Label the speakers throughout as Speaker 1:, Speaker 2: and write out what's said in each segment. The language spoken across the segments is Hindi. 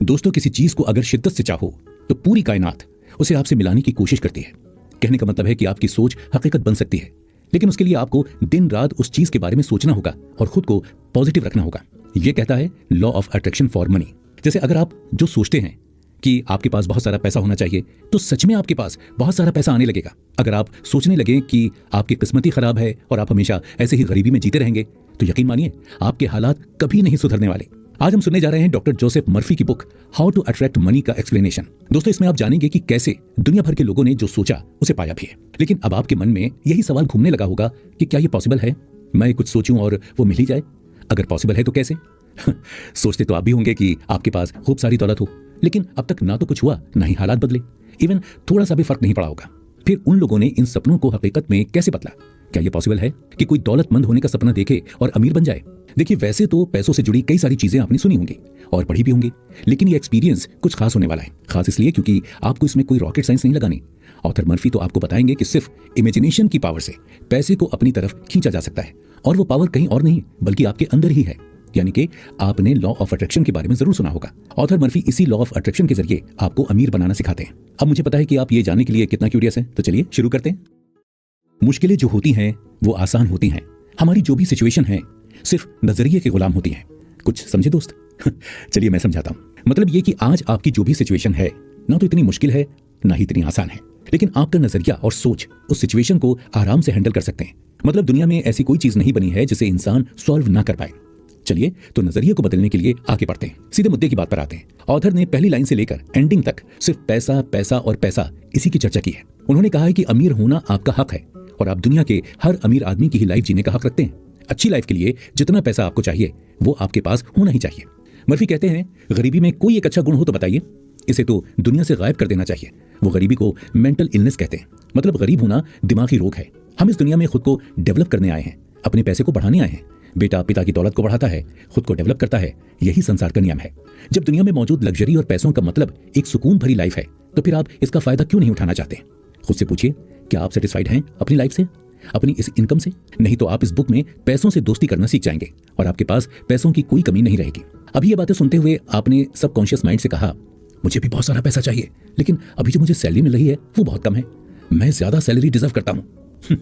Speaker 1: दोस्तों, किसी चीज को अगर शिद्दत से चाहो तो पूरी कायनात उसे आपसे मिलाने की कोशिश करती है। कहने का मतलब है कि आपकी सोच हकीकत बन सकती है, लेकिन उसके लिए आपको दिन रात उस चीज के बारे में सोचना होगा और खुद को पॉजिटिव रखना होगा। यह कहता है law of attraction for money. जैसे अगर आप जो सोचते हैं कि आपके पास बहुत सारा पैसा होना चाहिए, तो सच में आपके पास बहुत सारा पैसा आने लगेगा। अगर आप सोचने लगे कि आपकी किस्मत ही खराब है और आप हमेशा ऐसे ही गरीबी में जीते रहेंगे, तो यकीन मानिए आपके हालात कभी नहीं सुधरने वाले। आज हम सुनने जा रहे हैं डॉक्टर जोसेफ मर्फी की book how to attract money का एक्सप्लेनेशन। दोस्तों, इसमें आप जानेंगे कि कैसे दुनिया भर के लोगों ने जो सोचा उसे पाया भी है। लेकिन अब आपके मन में यही सवाल घूमने लगा होगा कि क्या ये पॉसिबल है, मैं कुछ सोचूं और वो मिल ही जाए? अगर पॉसिबल है तो कैसे? सोचते तो आप भी होंगे कि आपके पास खूब सारी दौलत हो, लेकिन अब तक ना तो कुछ हुआ, ना ही हालात बदले, इवन थोड़ा सा भी फर्क नहीं पड़ा होगा। फिर उन लोगों ने इन सपनों को हकीकत में कैसे बदला? क्या यह पॉसिबल है कि कोई दौलतमंद होने का सपना देखे और अमीर बन जाए? देखिए, वैसे तो पैसों से जुड़ी कई सारी चीजें आपने सुनी होंगी और पढ़ी भी होंगी, लेकिन ये एक्सपीरियंस कुछ खास होने वाला है। खास इसलिए क्योंकि आपको इसमें कोई रॉकेट साइंस नहीं लगानी। ऑथर मर्फी तो आपको बताएंगे कि सिर्फ इमेजिनेशन की पावर से पैसे को अपनी तरफ खींचा जा सकता है, और वो पावर कहीं और नहीं बल्कि आपके अंदर ही है। यानी कि आपने लॉ ऑफ अट्रैक्शन के बारे में जरूर सुना होगा। ऑथर मर्फी इसी लॉ ऑफ अट्रैक्शन के जरिए आपको अमीर बनाना सिखाते हैं। अब मुझे पता है कि आप ये जानने के लिए कितना क्यूरियस हैं, तो चलिए शुरू करते हैं। मुश्किलें जो होती हैं वो आसान होती हैं। हमारी जो भी सिचुएशन है सिर्फ नजरिए के गुलाम होती हैं। कुछ समझे दोस्त? चलिए मैं समझाता हूं। मतलब ये कि आज आपकी जो भी सिचुएशन है ना तो इतनी मुश्किल है ना ही इतनी आसान है, लेकिन आपका नजरिया और सोच उस सिचुएशन को आराम से हैंडल कर सकते हैं। मतलब दुनिया में ऐसी कोई चीज नहीं बनी है जिसे इंसान सॉल्व ना कर पाए। चलिए तो नजरिए को बदलने के लिए आगे बढ़ते हैं, सीधे मुद्दे की बात पर आते हैं। ऑथर ने पहली लाइन से लेकर एंडिंग तक सिर्फ पैसा पैसा और पैसा इसी की चर्चा की है। उन्होंने कहा है कि अमीर होना आपका हक है और आप दुनिया के हर अमीर आदमी की ही लाइफ जीने का हक रखते हैं। अच्छी लाइफ के लिए जितना पैसा आपको चाहिए वो आपके पास होना ही चाहिए। मर्फी कहते हैं, गरीबी में कोई एक अच्छा गुण हो तो बताइए, इसे तो दुनिया से गायब कर देना चाहिए। वो गरीबी को मेंटल इलनेस कहते हैं। मतलब गरीब होना दिमागी रोग है। हम इस दुनिया में खुद को डेवलप करने आए हैं, अपने पैसे को बढ़ाने आए हैं। बेटा पिता की दौलत को बढ़ाता है, खुद को डेवलप करता है। यही संसार का नियम है। जब दुनिया में मौजूद लग्जरी और पैसों का मतलब एक सुकून भरी लाइफ है, तो फिर आप इसका फायदा क्यों नहीं उठाना चाहते? खुद से पूछिए, क्या आप सेटिस्फाइड हैं अपनी लाइफ से, अपनी इस इनकम से? नहीं तो आप इस बुक में पैसों से दोस्ती करना सीख जाएंगे और आपके पास पैसों की कोई कमी नहीं रहेगी। अभी ये बातें सुनते हुए आपने सबकॉन्शियस माइंड से कहा, मुझे भी बहुत सारा पैसा चाहिए, लेकिन अभी जो मुझे सैलरी मिल रही है वो बहुत कम है, मैं ज्यादा सैलरी डिजर्व करता हूं।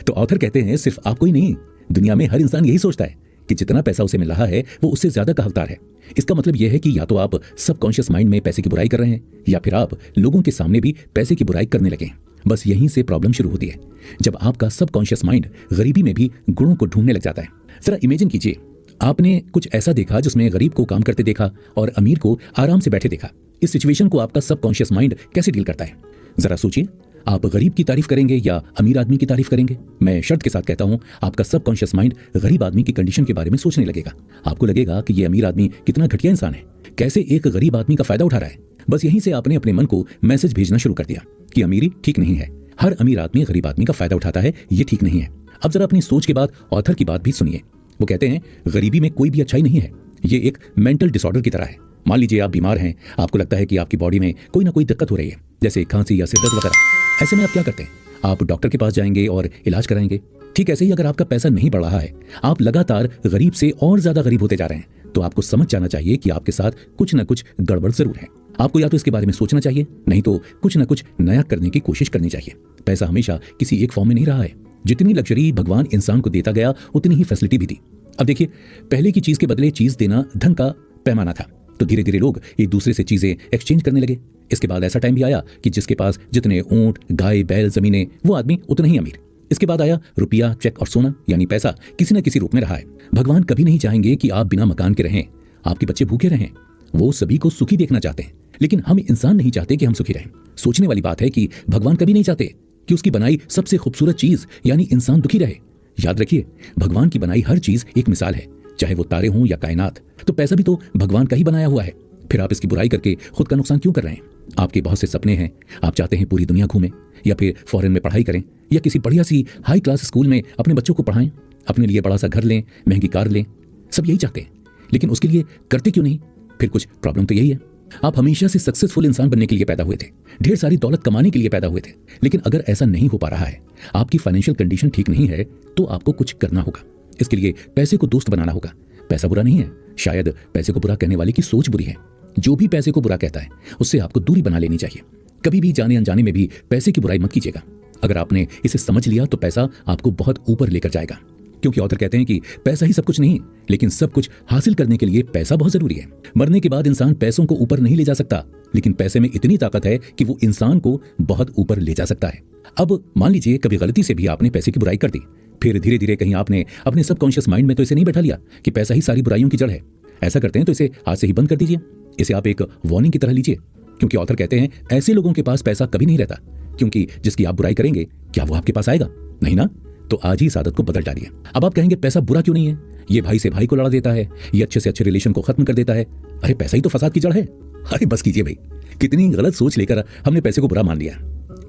Speaker 1: तो ऑथर कहते हैं, सिर्फ आपको ही नहीं, दुनिया में हर इंसान यही सोचता है कि जितना पैसा उसे मिल रहा है वो उससे ज्यादा का हकदार है। इसका मतलब यह है कि या तो आप सबकॉन्शियस माइंड में पैसे की बुराई कर रहे हैं, या फिर आप लोगों के सामने भी पैसे की बुराई करने लगे हैं। बस यहीं से प्रॉब्लम शुरू होती है, जब आपका सबकॉन्शियस माइंड गरीबी में भी गुणों को ढूंढने लग जाता है। जरा इमेजिन कीजिए, आपने कुछ ऐसा देखा जिसमें गरीब को काम करते देखा और अमीर को आराम से बैठे देखा। इस सिचुएशन को आपका सबकॉन्शियस माइंड कैसे डील करता है? जरा सोचिए, आप गरीब की तारीफ करेंगे या अमीर आदमी की तारीफ करेंगे? मैं शर्त के साथ कहता हूं, आपका सबकॉन्शियस माइंड गरीब आदमी की कंडीशन के बारे में सोचने लगेगा। आपको लगेगा कि ये अमीर आदमी कितना घटिया इंसान है, कैसे एक गरीब आदमी का फायदा उठा रहा है। बस यहीं से आपने अपने मन को मैसेज भेजना शुरू कर दिया कि अमीरी ठीक नहीं है, हर अमीर आदमी गरीब आदमी का फायदा उठाता है, ये ठीक नहीं है। अब जरा अपनी सोच के बाद ऑथर की बात भी सुनिए। वो कहते हैं, गरीबी में कोई भी अच्छाई नहीं है, ये एक मेंटल डिसऑर्डर की तरह है। मान लीजिए आप बीमार हैं, आपको लगता है कि आपकी बॉडी में कोई ना कोई दिक्कत हो रही है, जैसे खांसी या सिर दर्द वगैरह। ऐसे में आप क्या करते हैं? आप डॉक्टर के पास जाएंगे और इलाज कराएंगे। ठीक ऐसे ही अगर आपका पैसा नहीं बढ़ रहा है, आप लगातार गरीब से और ज्यादा गरीब होते जा रहे हैं, तो आपको समझ जाना चाहिए कि आपके साथ कुछ ना कुछ गड़बड़ जरूर है। आपको या तो इसके बारे में सोचना चाहिए, नहीं तो कुछ ना कुछ नया करने की कोशिश करनी चाहिए। पैसा हमेशा किसी एक फॉर्म में नहीं रहा है। जितनी लग्जरी भगवान इंसान को देता गया, उतनी ही फैसिलिटी भी दी। अब देखिए, पहले की चीज के बदले चीज देना धन का पैमाना था, तो धीरे धीरे लोग एक दूसरे से चीजें एक्सचेंज करने लगे। इसके बाद ऐसा टाइम भी आया कि जिसके पास जितने ऊंट, गाय, बैल, जमीनें, वो आदमी उतना ही अमीर। इसके बाद आया रुपया, चेक और सोना, यानी पैसा किसी न किसी रूप में रहा है। भगवान कभी नहीं चाहेंगे कि आप बिना मकान के रहें, आपके बच्चे भूखे रहें। वो सभी को सुखी देखना चाहते हैं, लेकिन हम इंसान नहीं चाहते कि हम सुखी रहें। सोचने वाली बात है कि भगवान कभी नहीं चाहते कि उसकी बनाई सबसे खूबसूरत चीज यानी इंसान दुखी रहे। याद रखिए, भगवान की बनाई हर चीज एक मिसाल है, चाहे वो तारे हों या कायनात। तो पैसा भी तो भगवान का ही बनाया हुआ है, फिर आप इसकी बुराई करके खुद का नुकसान क्यों कर रहे हैं? आपके बहुत से सपने हैं, आप चाहते हैं पूरी दुनिया घूमें, या फिर फॉरेन में पढ़ाई करें, या किसी बढ़िया सी हाई क्लास स्कूल में अपने बच्चों को पढ़ाएं, अपने लिए बड़ा सा घर लें, महंगी कार लें। सब यही चाहते हैं, लेकिन उसके लिए करते क्यों नहीं? फिर कुछ प्रॉब्लम तो यही है। आप हमेशा से सक्सेसफुल इंसान बनने के लिए पैदा हुए थे, ढेर सारी दौलत कमाने के लिए पैदा हुए थे, लेकिन अगर ऐसा नहीं हो पा रहा है, आपकी फाइनेंशियल कंडीशन ठीक नहीं है, तो आपको कुछ करना होगा। इसके लिए पैसे को दोस्त बनाना होगा। पैसा बुरा नहीं है, शायद पैसे को बुरा कहने वाले की सोच बुरी है। जो भी पैसे को बुरा कहता है उससे आपको दूरी बना लेनी चाहिए। कभी भी जाने अनजाने में भी पैसे की बुराई मत कीजिएगा। अगर आपने इसे समझ लिया तो पैसा आपको बहुत ऊपर लेकर जाएगा, क्योंकि ऑथर कहते हैं कि पैसा ही सब कुछ नहीं, लेकिन सब कुछ हासिल करने के लिए पैसा बहुत जरूरी है। मरने के बाद इंसान पैसों को ऊपर नहीं ले जा सकता, लेकिन पैसे में इतनी ताकत है कि वो इंसान को बहुत ऊपर ले जा सकता है। अब मान लीजिए कभी गलती से भी आपने पैसे की बुराई कर दी, फिर धीरे धीरे कहीं आपने अपने सबकॉन्शियस माइंड में तो इसे नहीं बैठा लिया कि पैसा ही सारी बुराइयों की जड़ है। ऐसा करते हैं तो इसे आज से ही बंद कर दीजिए। इसे आप एक वार्निंग की तरह लीजिए, क्योंकि ऑथर कहते हैं ऐसे लोगों के पास पैसा कभी नहीं रहता, क्योंकि जिसकी आप बुराई करेंगे क्या वो आपके पास आएगा? नहीं ना। तो आज ही इस आदत को बदल डालिए। अब आप कहेंगे पैसा बुरा क्यों नहीं है, ये भाई से भाई को लड़ा देता है, ये अच्छे से अच्छे रिलेशन को खत्म कर देता है। अरे पैसा ही तो फसाद की जड़ है। अरे बस कीजिए भाई, कितनी गलत सोच लेकर हमने पैसे को बुरा मान लिया।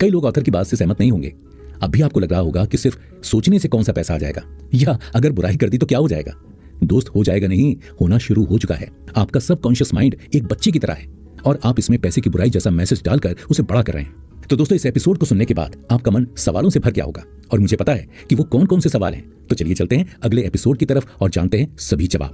Speaker 1: कई लोग ऑथर की बात से सहमत नहीं होंगे। अब भी आपको लग रहा होगा कि सिर्फ सोचने से कौन सा पैसा आ जाएगा, या अगर बुराई कर दी तो क्या हो जाएगा? दोस्त, हो जाएगा नहीं, होना शुरू हो चुका है। आपका सबकॉन्शियस माइंड एक बच्चे की तरह है और आप इसमें पैसे की बुराई जैसा मैसेज डालकर उसे बड़ा कर रहे हैं। तो दोस्तों, इस एपिसोड को सुनने के बाद आपका मन सवालों से भर गया होगा और मुझे पता है कि वो कौन कौन से सवाल हैं। तो चलिए चलते हैं अगले एपिसोड की तरफ और जानते हैं सभी जवाब।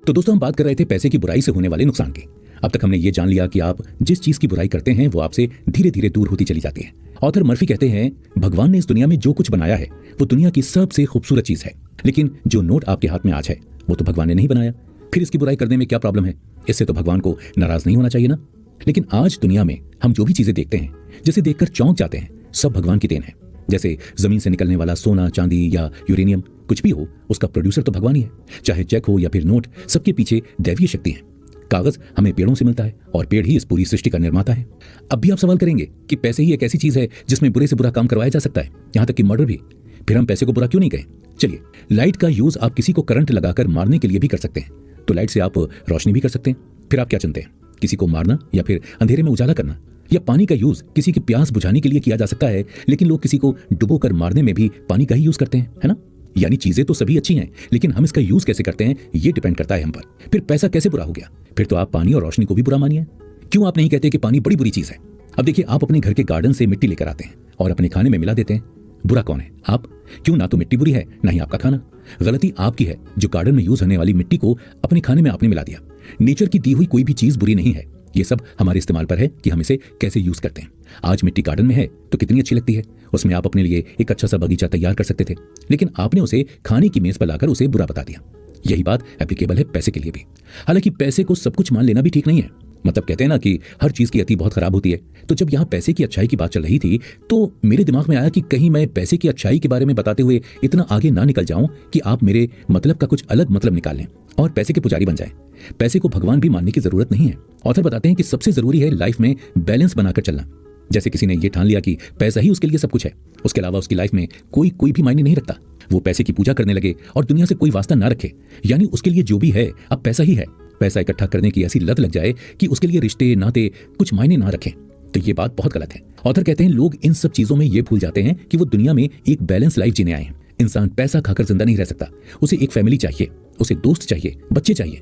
Speaker 1: तो दोस्तों, हम बात कर रहे थे पैसे की बुराई से होने वाले नुकसान की। अब तक हमने ये जान लिया कि आप जिस चीज की बुराई करते हैं वो आपसे धीरे धीरे दूर होती चली जाती है। ऑथर मर्फी कहते हैं भगवान ने इस दुनिया में जो कुछ बनाया है वो दुनिया की सबसे खूबसूरत चीज है, लेकिन जो नोट आपके हाथ में आज है वो तो भगवान ने नहीं बनाया। फिर इसकी बुराई करने में क्या प्रॉब्लम है? इससे तो भगवान को नाराज नहीं होना चाहिए ना। लेकिन आज दुनिया में हम जो भी चीजें देखते हैं, जिसे देखकर चौंक जाते हैं, सब भगवान की देन है। जैसे जमीन से निकलने वाला सोना, चांदी या यूरेनियम, कुछ भी हो उसका प्रोड्यूसर तो भगवान ही है। चाहे चेक हो या फिर नोट, सबके पीछे दैवीय शक्ति है। कागज हमें पेड़ों से मिलता है और पेड़ ही इस पूरी सृष्टि का निर्माता है। अब भी आप सवाल करेंगे कि पैसे ही एक ऐसी चीज है जिसमें बुरे से बुरा काम करवाया जा सकता है, यहां तक कि मर्डर भी। फिर हम पैसे को बुरा क्यों नहीं कहें? चलिए, लाइट का यूज आप किसी को करंट लगाकर मारने के लिए भी कर सकते हैं, तो लाइट से आप रोशनी भी कर सकते हैं। फिर आप क्या चुनते हैं, किसी को मारना या फिर अंधेरे में उजाला करना? या पानी का यूज किसी की प्यास बुझाने के लिए किया जा सकता है, लेकिन लोग किसी को डुबो कर मारने में भी पानी का ही यूज करते हैं, है ना? यानी चीजें तो सभी अच्छी हैं, लेकिन हम इसका यूज कैसे करते हैं ये डिपेंड करता है हम पर। फिर पैसा कैसे बुरा हो गया? फिर तो आप पानी और रोशनी को भी बुरा मानिए। क्यों आप नहीं कहते कि पानी बड़ी बुरी चीज है? अब देखिए, आप अपने घर के गार्डन से मिट्टी लेकर आते हैं और अपने खाने में मिला देते हैं। बुरा कौन है? आप। क्यों? ना तो मिट्टी बुरी है, ना ही आपका खाना। गलती आपकी है जो गार्डन में यूज होने वाली मिट्टी को अपने खाने में आपने मिला दिया। नेचर की दी हुई कोई भी चीज बुरी नहीं है, ये सब हमारे इस्तेमाल पर है कि हम इसे कैसे यूज करते हैं। आज मिट्टी गार्डन में है तो कितनी अच्छी लगती है, उसमें आप अपने लिए एक अच्छा सा बगीचा तैयार कर सकते थे, लेकिन आपने उसे खाने की मेज पर लाकर उसे बुरा बता दिया। यही बात एप्लीकेबल है पैसे के लिए भी। हालांकि पैसे को सब कुछ मान लेना भी ठीक नहीं है। मतलब कहते हैं ना कि हर चीज की अति बहुत खराब होती है। तो जब यहाँ पैसे की अच्छाई की बात चल रही थी तो मेरे दिमाग में आया कि कहीं मैं पैसे की अच्छाई के बारे में बताते हुए इतना आगे ना निकल जाऊं कि आप मेरे मतलब का कुछ अलग मतलब निकाल लें और पैसे के पुजारी बन जाएं। पैसे को भगवान भी मानने की जरूरत नहीं है। ऑथर बताते हैं कि सबसे जरूरी है लाइफ में बैलेंस बनाकर चलना। जैसे किसी ने ये ठान लिया कि पैसा ही उसके लिए सब कुछ है, उसके अलावा उसकी लाइफ में कोई भी मायने नहीं रखता, वो पैसे की पूजा करने लगे और दुनिया से कोई वास्ता ना रखे, यानी उसके लिए जो भी है अब पैसा ही है। पैसा इकट्ठा करने की ऐसी लत लग जाए कि उसके लिए रिश्ते नाते कुछ मायने ना रखें, तो ये बात बहुत गलत है। ऑथर कहते हैं लोग इन सब चीजों में ये भूल जाते हैं कि वो दुनिया में एक बैलेंस लाइफ जीने आए हैं। इंसान पैसा खाकर जिंदा नहीं रह सकता, उसे एक फैमिली चाहिए, उसे दोस्त चाहिए, बच्चे चाहिए।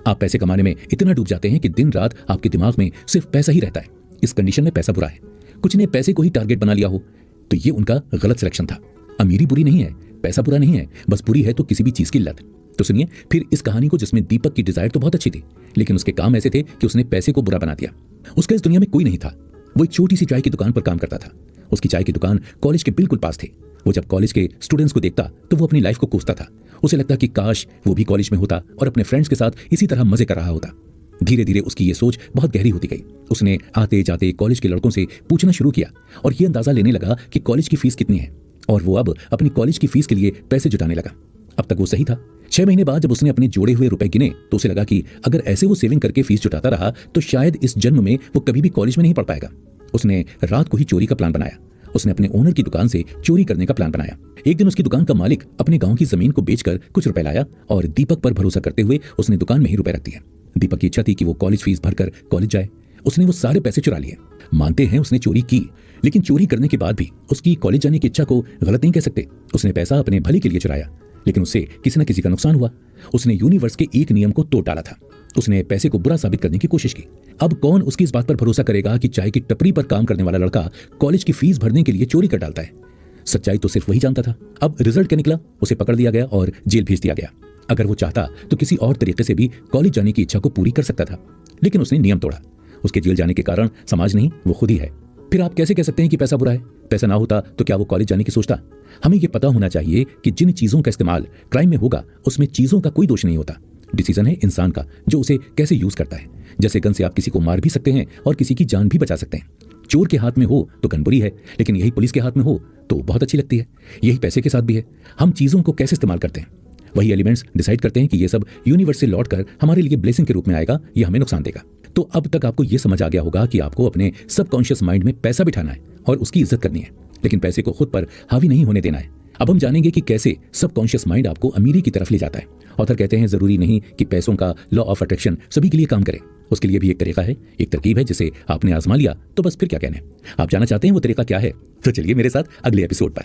Speaker 1: आप पैसे कमाने में इतना डूब जाते हैं कि दिन रात आपके दिमाग में सिर्फ पैसा ही रहता है। इस कंडीशन में पैसा बुरा है। कुछ ने पैसे को ही टारगेट बना लिया हो तो ये उनका गलत सिलेक्शन था। अमीरी बुरी नहीं है, पैसा बुरा नहीं है, बस बुरी है तो किसी भी चीज की लत। तो सुनिए फिर इस कहानी को, जिसमें दीपक की डिजायर तो बहुत अच्छी थी, लेकिन उसके काम ऐसे थे कि उसने पैसे को बुरा बना दिया। उसका इस दुनिया में कोई नहीं था। वो एक छोटी सी चाय की दुकान पर काम करता था। उसकी चाय की दुकान कॉलेज के बिल्कुल पास थी। वो जब कॉलेज के स्टूडेंट्स को देखता तो वो अपनी लाइफ को कोसता था। उसे लगता कि काश वो भी कॉलेज में होता और अपने फ्रेंड्स के साथ इसी तरह मजे कर रहा होता। धीरे धीरे उसकी ये सोच बहुत गहरी होती गई। उसने आते जाते कॉलेज के लड़कों से पूछना शुरू किया और ये अंदाजा लेने लगा कि कॉलेज की फीस कितनी है, और वो अब अपनी कॉलेज की फीस के लिए पैसे जुटाने लगा। अब तक वो सही था। 6 महीने बाद जब उसने अपने जोड़े हुए रुपए गिने तो उसे लगा कि अगर ऐसे वो सेविंग करके फीस जुटाता रहा तो शायद इस जन्म में वो कभी भी कॉलेज में नहीं पढ़ पाएगा। उसने रात को ही चोरी का प्लान बनाया। उसने अपने ओनर की दुकान से चोरी करने का प्लान बनाया। एक दिन उसकी दुकान का मालिक अपने गांव की जमीन को बेचकर कुछ रुपए लाया और दीपक पर भरोसा करते हुए उसने दुकान में ही रुपए रख दिए। दीपक की इच्छा थी कि वो कॉलेज फीस भरकर कॉलेज जाए। उसने वो सारे पैसे चुरा लिए। मानते हैं उसने चोरी की, लेकिन चोरी करने के बाद भी उसकी कॉलेज जाने की इच्छा को गलत नहीं कह सकते। उसने पैसा अपने भले के लिए चुराया, लेकिन उससे किसी न किसी का नुकसान हुआ। उसने यूनिवर्स के एक नियम को तोड़ डाला था। उसने पैसे को बुरा साबित करने की कोशिश की। अब कौन उसकी इस बात पर भरोसा करेगा कि चाय की टपरी पर काम करने वाला लड़का कॉलेज की फीस भरने के लिए चोरी कर डालता है? सच्चाई तो सिर्फ वही जानता था। अब रिजल्ट क्या निकला? उसे पकड़ लिया गया और जेल भेज दिया गया। अगर वो चाहता तो किसी और तरीके से भी कॉलेज जाने की इच्छा को पूरी कर सकता था, लेकिन उसने नियम तोड़ा। उसके जेल जाने के कारण समाज नहीं, वो खुद ही है। फिर आप कैसे कह सकते हैं कि पैसा बुरा है? पैसा ना होता तो क्या वो कॉलेज जाने की सोचता? हमें यह पता होना चाहिए कि जिन चीजों का इस्तेमाल क्राइम में होगा उसमें चीजों का कोई दोष नहीं होता। डिसीजन है इंसान का, जो उसे कैसे यूज करता है। जैसे गन से आप किसी को मार भी सकते हैं और किसी की जान भी बचा सकते हैं। चोर के हाथ में हो तो गन बुरी है, लेकिन यही पुलिस के हाथ में हो तो बहुत अच्छी लगती है। यही पैसे के साथ भी है। हम चीजों को कैसे इस्तेमाल करते हैं, वही एलिमेंट्स डिसाइड करते हैं कि ये सब यूनिवर्स से लौटकर हमारे लिए ब्लेसिंग के रूप में आएगा या हमें नुकसान देगा। तो अब तक आपको यह समझ आ गया होगा कि आपको अपने सबकॉन्शियस माइंड में पैसा बिठाना है और उसकी इज्जत करनी है, लेकिन पैसे को खुद पर हावी नहीं होने देना है। अब हम जानेंगे कि कैसे सबकॉन्शियस माइंड आपको अमीरी की तरफ ले जाता है। ऑथर कहते हैं जरूरी नहीं कि पैसों का लॉ ऑफ अट्रैक्शन सभी के लिए काम करे। उसके लिए भी एक तरीका है, एक तरकीब है जिसे आपने आजमा लिया तो बस फिर क्या कहने। आप जानना चाहते हैं वो तरीका क्या है? तो चलिए मेरे साथ अगले एपिसोड पर।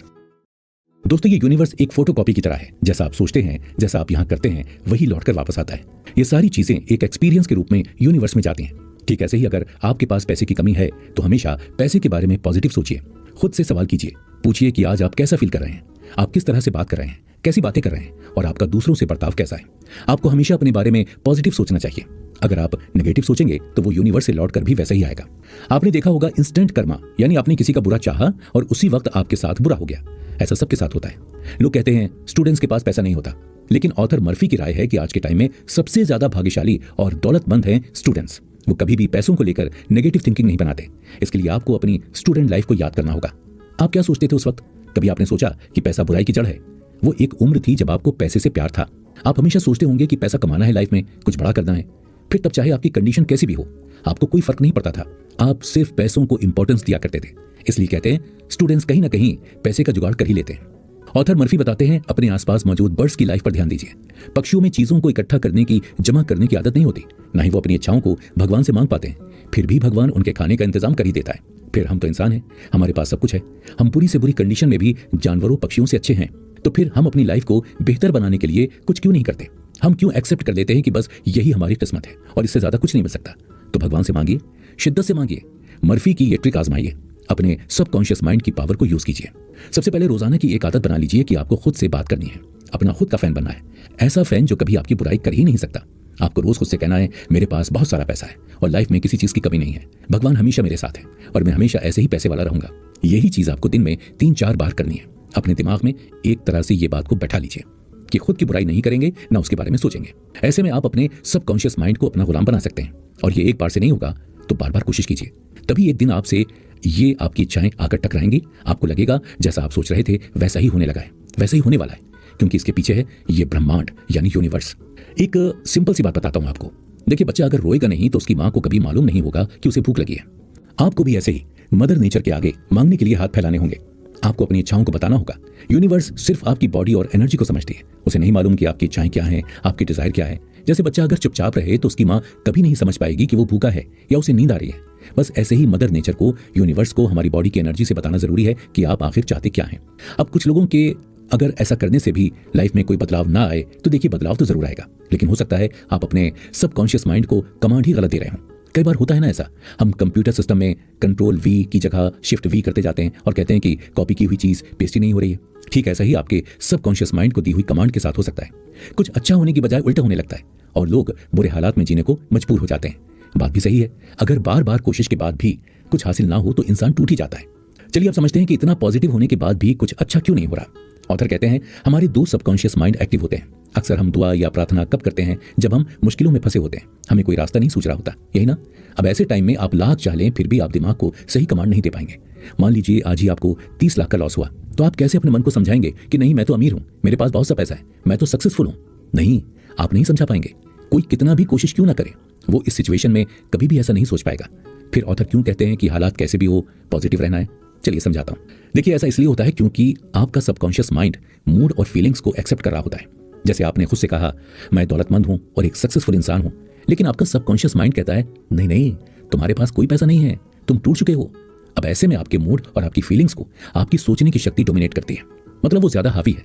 Speaker 1: दोस्तों, ये यूनिवर्स एक फोटोकॉपी की तरह है। जैसा आप सोचते हैं, जैसा आप यहाँ करते हैं, वही लौटकर वापस आता है। ये सारी चीजें एक एक्सपीरियंस के रूप में यूनिवर्स में जाती हैं। ठीक ऐसे ही अगर आपके पास पैसे की कमी है तो हमेशा पैसे के बारे में पॉजिटिव सोचिए। खुद से सवाल कीजिए, पूछिए कि आज आप कैसा फील कर रहे हैं, आप किस तरह से बात कर रहे हैं, कैसी बातें कर रहे हैं और आपका दूसरों से बर्ताव कैसा है। आपको हमेशा अपने बारे में पॉजिटिव सोचना चाहिए। अगर आप नेगेटिव सोचेंगे तो वो यूनिवर्स से लौटकर भी वैसा ही आएगा। आपने देखा होगा इंस्टेंट कर्मा, यानी आपने किसी का बुरा चाहा और उसी वक्त आपके साथ बुरा हो गया। ऐसा सबके साथ होता है। लोग कहते हैं स्टूडेंट्स के पास पैसा नहीं होता, लेकिन ऑथर मर्फी की राय है कि आज के टाइम में सबसे ज्यादा भाग्यशाली और दौलतमंद हैं स्टूडेंट्स। वो कभी भी पैसों को लेकर नेगेटिव थिंकिंग नहीं बनाते। इसके लिए आपको अपनी स्टूडेंट लाइफ को याद करना होगा। आप क्या सोचते थे उस वक्त? कभी आपने सोचा कि पैसा बुराई की जड़ है? वो एक उम्र थी जब आपको पैसे से प्यार था। आप हमेशा सोचते होंगे कि पैसा कमाना है, लाइफ में कुछ बड़ा करना है। फिर तब चाहे आपकी कंडीशन कैसी भी हो, आपको कोई फर्क नहीं पड़ता था। आप सिर्फ पैसों को इंपॉर्टेंस दिया करते थे। इसलिए कहते हैं स्टूडेंट्स कहीं ना कहीं पैसे का जुगाड़ कर ही लेते हैं। ऑथर मर्फी बताते हैं अपने आसपास मौजूद बर्ड्स की लाइफ पर ध्यान दीजिए। पक्षियों में चीजों को इकट्ठा करने की, जमा करने की आदत नहीं होती। ना ही वो अपनी इच्छाओं को भगवान से मांग पाते हैं, फिर भी भगवान उनके खाने का इंतजाम कर ही देता है। फिर हम तो इंसान हैं, हमारे पास सब कुछ है। हम बुरी से बुरी कंडीशन में भी जानवरों पक्षियों से अच्छे हैं। तो फिर हम अपनी लाइफ को बेहतर बनाने के लिए कुछ क्यों नहीं करते? हम क्यों एक्सेप्ट कर लेते हैं कि बस यही हमारी किस्मत है और इससे ज्यादा कुछ नहीं मिल सकता? तो भगवान से मांगिए, शिद्दत से मांगिए। मर्फी की ये ट्रिक आजमाइए। अपने सबकॉन्शियस माइंड की पावर को यूज कीजिए। सबसे पहले रोजाना की एक आदत बना लीजिए कि आपको खुद से बात करनी है। अपना खुद का फैन बनना है, ऐसा फैन जो कभी आपकी बुराई कर ही नहीं सकता। आपको रोज खुद से कहना है मेरे पास बहुत सारा पैसा है और लाइफ में किसी चीज की कमी नहीं है। भगवान हमेशा मेरे साथ है और मैं हमेशा ऐसे ही पैसे वाला रहूंगा। यही चीज आपको दिन में 3-4 बार करनी है। अपने दिमाग में एक तरह से ये बात को बैठा लीजिए कि खुद की बुराई नहीं करेंगे, ना उसके बारे में सोचेंगे। ऐसे में आप अपने सबकॉन्शियस माइंड को अपना गुलाम बना सकते हैं। और ये एक बार से नहीं होगा, तो बार बार कोशिश कीजिए। तभी एक दिन आपसे ये आपकी इच्छाएं आकर टकराएंगी। आपको लगेगा जैसा आप सोच रहे थे वैसा ही होने लगा है, वैसा ही होने वाला है, क्योंकि इसके पीछे है ये ब्रह्मांड यानी यूनिवर्स। एक सिंपल सी बात बताता हूं आपको। देखिए, बच्चा अगर रोएगा नहीं तो उसकी मां को कभी मालूम नहीं होगा कि उसे भूख लगी है। आपको भी ऐसे ही मदर नेचर के आगे मांगने के लिए हाथ फैलाने होंगे। आपको अपनी इच्छाओं को बताना होगा। यूनिवर्स सिर्फ आपकी बॉडी और एनर्जी को समझती है। उसे नहीं मालूम कि आपकी इच्छाएं क्या हैं, आपकी डिजायर क्या है। जैसे बच्चा अगर चुपचाप रहे तो उसकी मां कभी नहीं समझ पाएगी कि वो भूखा है या उसे नींद आ रही है। बस ऐसे ही मदर नेचर को, यूनिवर्स को हमारी बॉडी की एनर्जी से बताना जरूरी है कि आप आखिर चाहते क्या हैं। अब कुछ लोगों के अगर ऐसा करने से भी लाइफ में कोई बदलाव ना आए तो देखिए, बदलाव तो जरूर आएगा, लेकिन हो सकता है आप अपने सबकॉन्शियस माइंड को कमांड ही गलत दे रहे हो। कई बार होता है ना ऐसा, हम कंप्यूटर सिस्टम में कंट्रोल V की जगह शिफ्ट V करते जाते हैं और कहते हैं कि कॉपी की हुई चीज पेस्ट ही नहीं हो रही है। ठीक ऐसा ही आपके सबकॉन्शियस माइंड को दी हुई कमांड के साथ हो सकता है। कुछ अच्छा होने की बजाय उल्टा होने लगता है और लोग बुरे हालात में जीने को मजबूर हो जाते हैं। बात भी सही है, अगर बार बार कोशिश के बाद भी कुछ हासिल ना हो तो इंसान टूट ही जाता है। चलिए, आप समझते हैं कि इतना पॉजिटिव होने के बाद भी कुछ अच्छा क्यों नहीं हो रहा। ऑथर कहते हैं हमारे 2 सबकॉन्शियस माइंड एक्टिव होते हैं। अक्सर हम दुआ या प्रार्थना कब करते हैं? जब हम मुश्किलों में फंसे होते हैं, हमें कोई रास्ता नहीं सूझ रहा होता, यही ना। अब ऐसे टाइम में आप लाख चाह लें फिर भी आप दिमाग को सही कमांड नहीं दे पाएंगे। मान लीजिए आज ही आपको 30 लाख का लॉस हुआ, तो आप कैसे अपने मन को समझाएंगे कि नहीं, मैं तो अमीर हूं, मेरे पास बहुत सा पैसा है, मैं तो सक्सेसफुल हूं? नहीं, आप नहीं समझा पाएंगे। कोई कितना भी कोशिश क्यों ना करे, वो इस सिचुएशन में कभी भी ऐसा नहीं सोच पाएगा। फिर ऑथर क्यों कहते हैं कि हालात कैसे भी हो पॉजिटिव रहना है? चलिए समझाता हूं। देखिए, ऐसा इसलिए होता है क्योंकि आपका सबकॉन्शियस माइंड मूड और फीलिंग्स को एक्सेप्ट कर रहा होता है। जैसे आपने खुद से कहा मैं दौलतमंद हूं और एक सक्सेसफुल इंसान हूं, लेकिन आपका सबकॉन्शियस माइंड कहता है नहीं नहीं, तुम्हारे पास कोई पैसा नहीं है, तुम टूट चुके हो। अब ऐसे में आपके मूड और आपकी फीलिंग्स को आपकी सोचने की शक्ति डोमिनेट करती है, मतलब वो ज्यादा हावी है।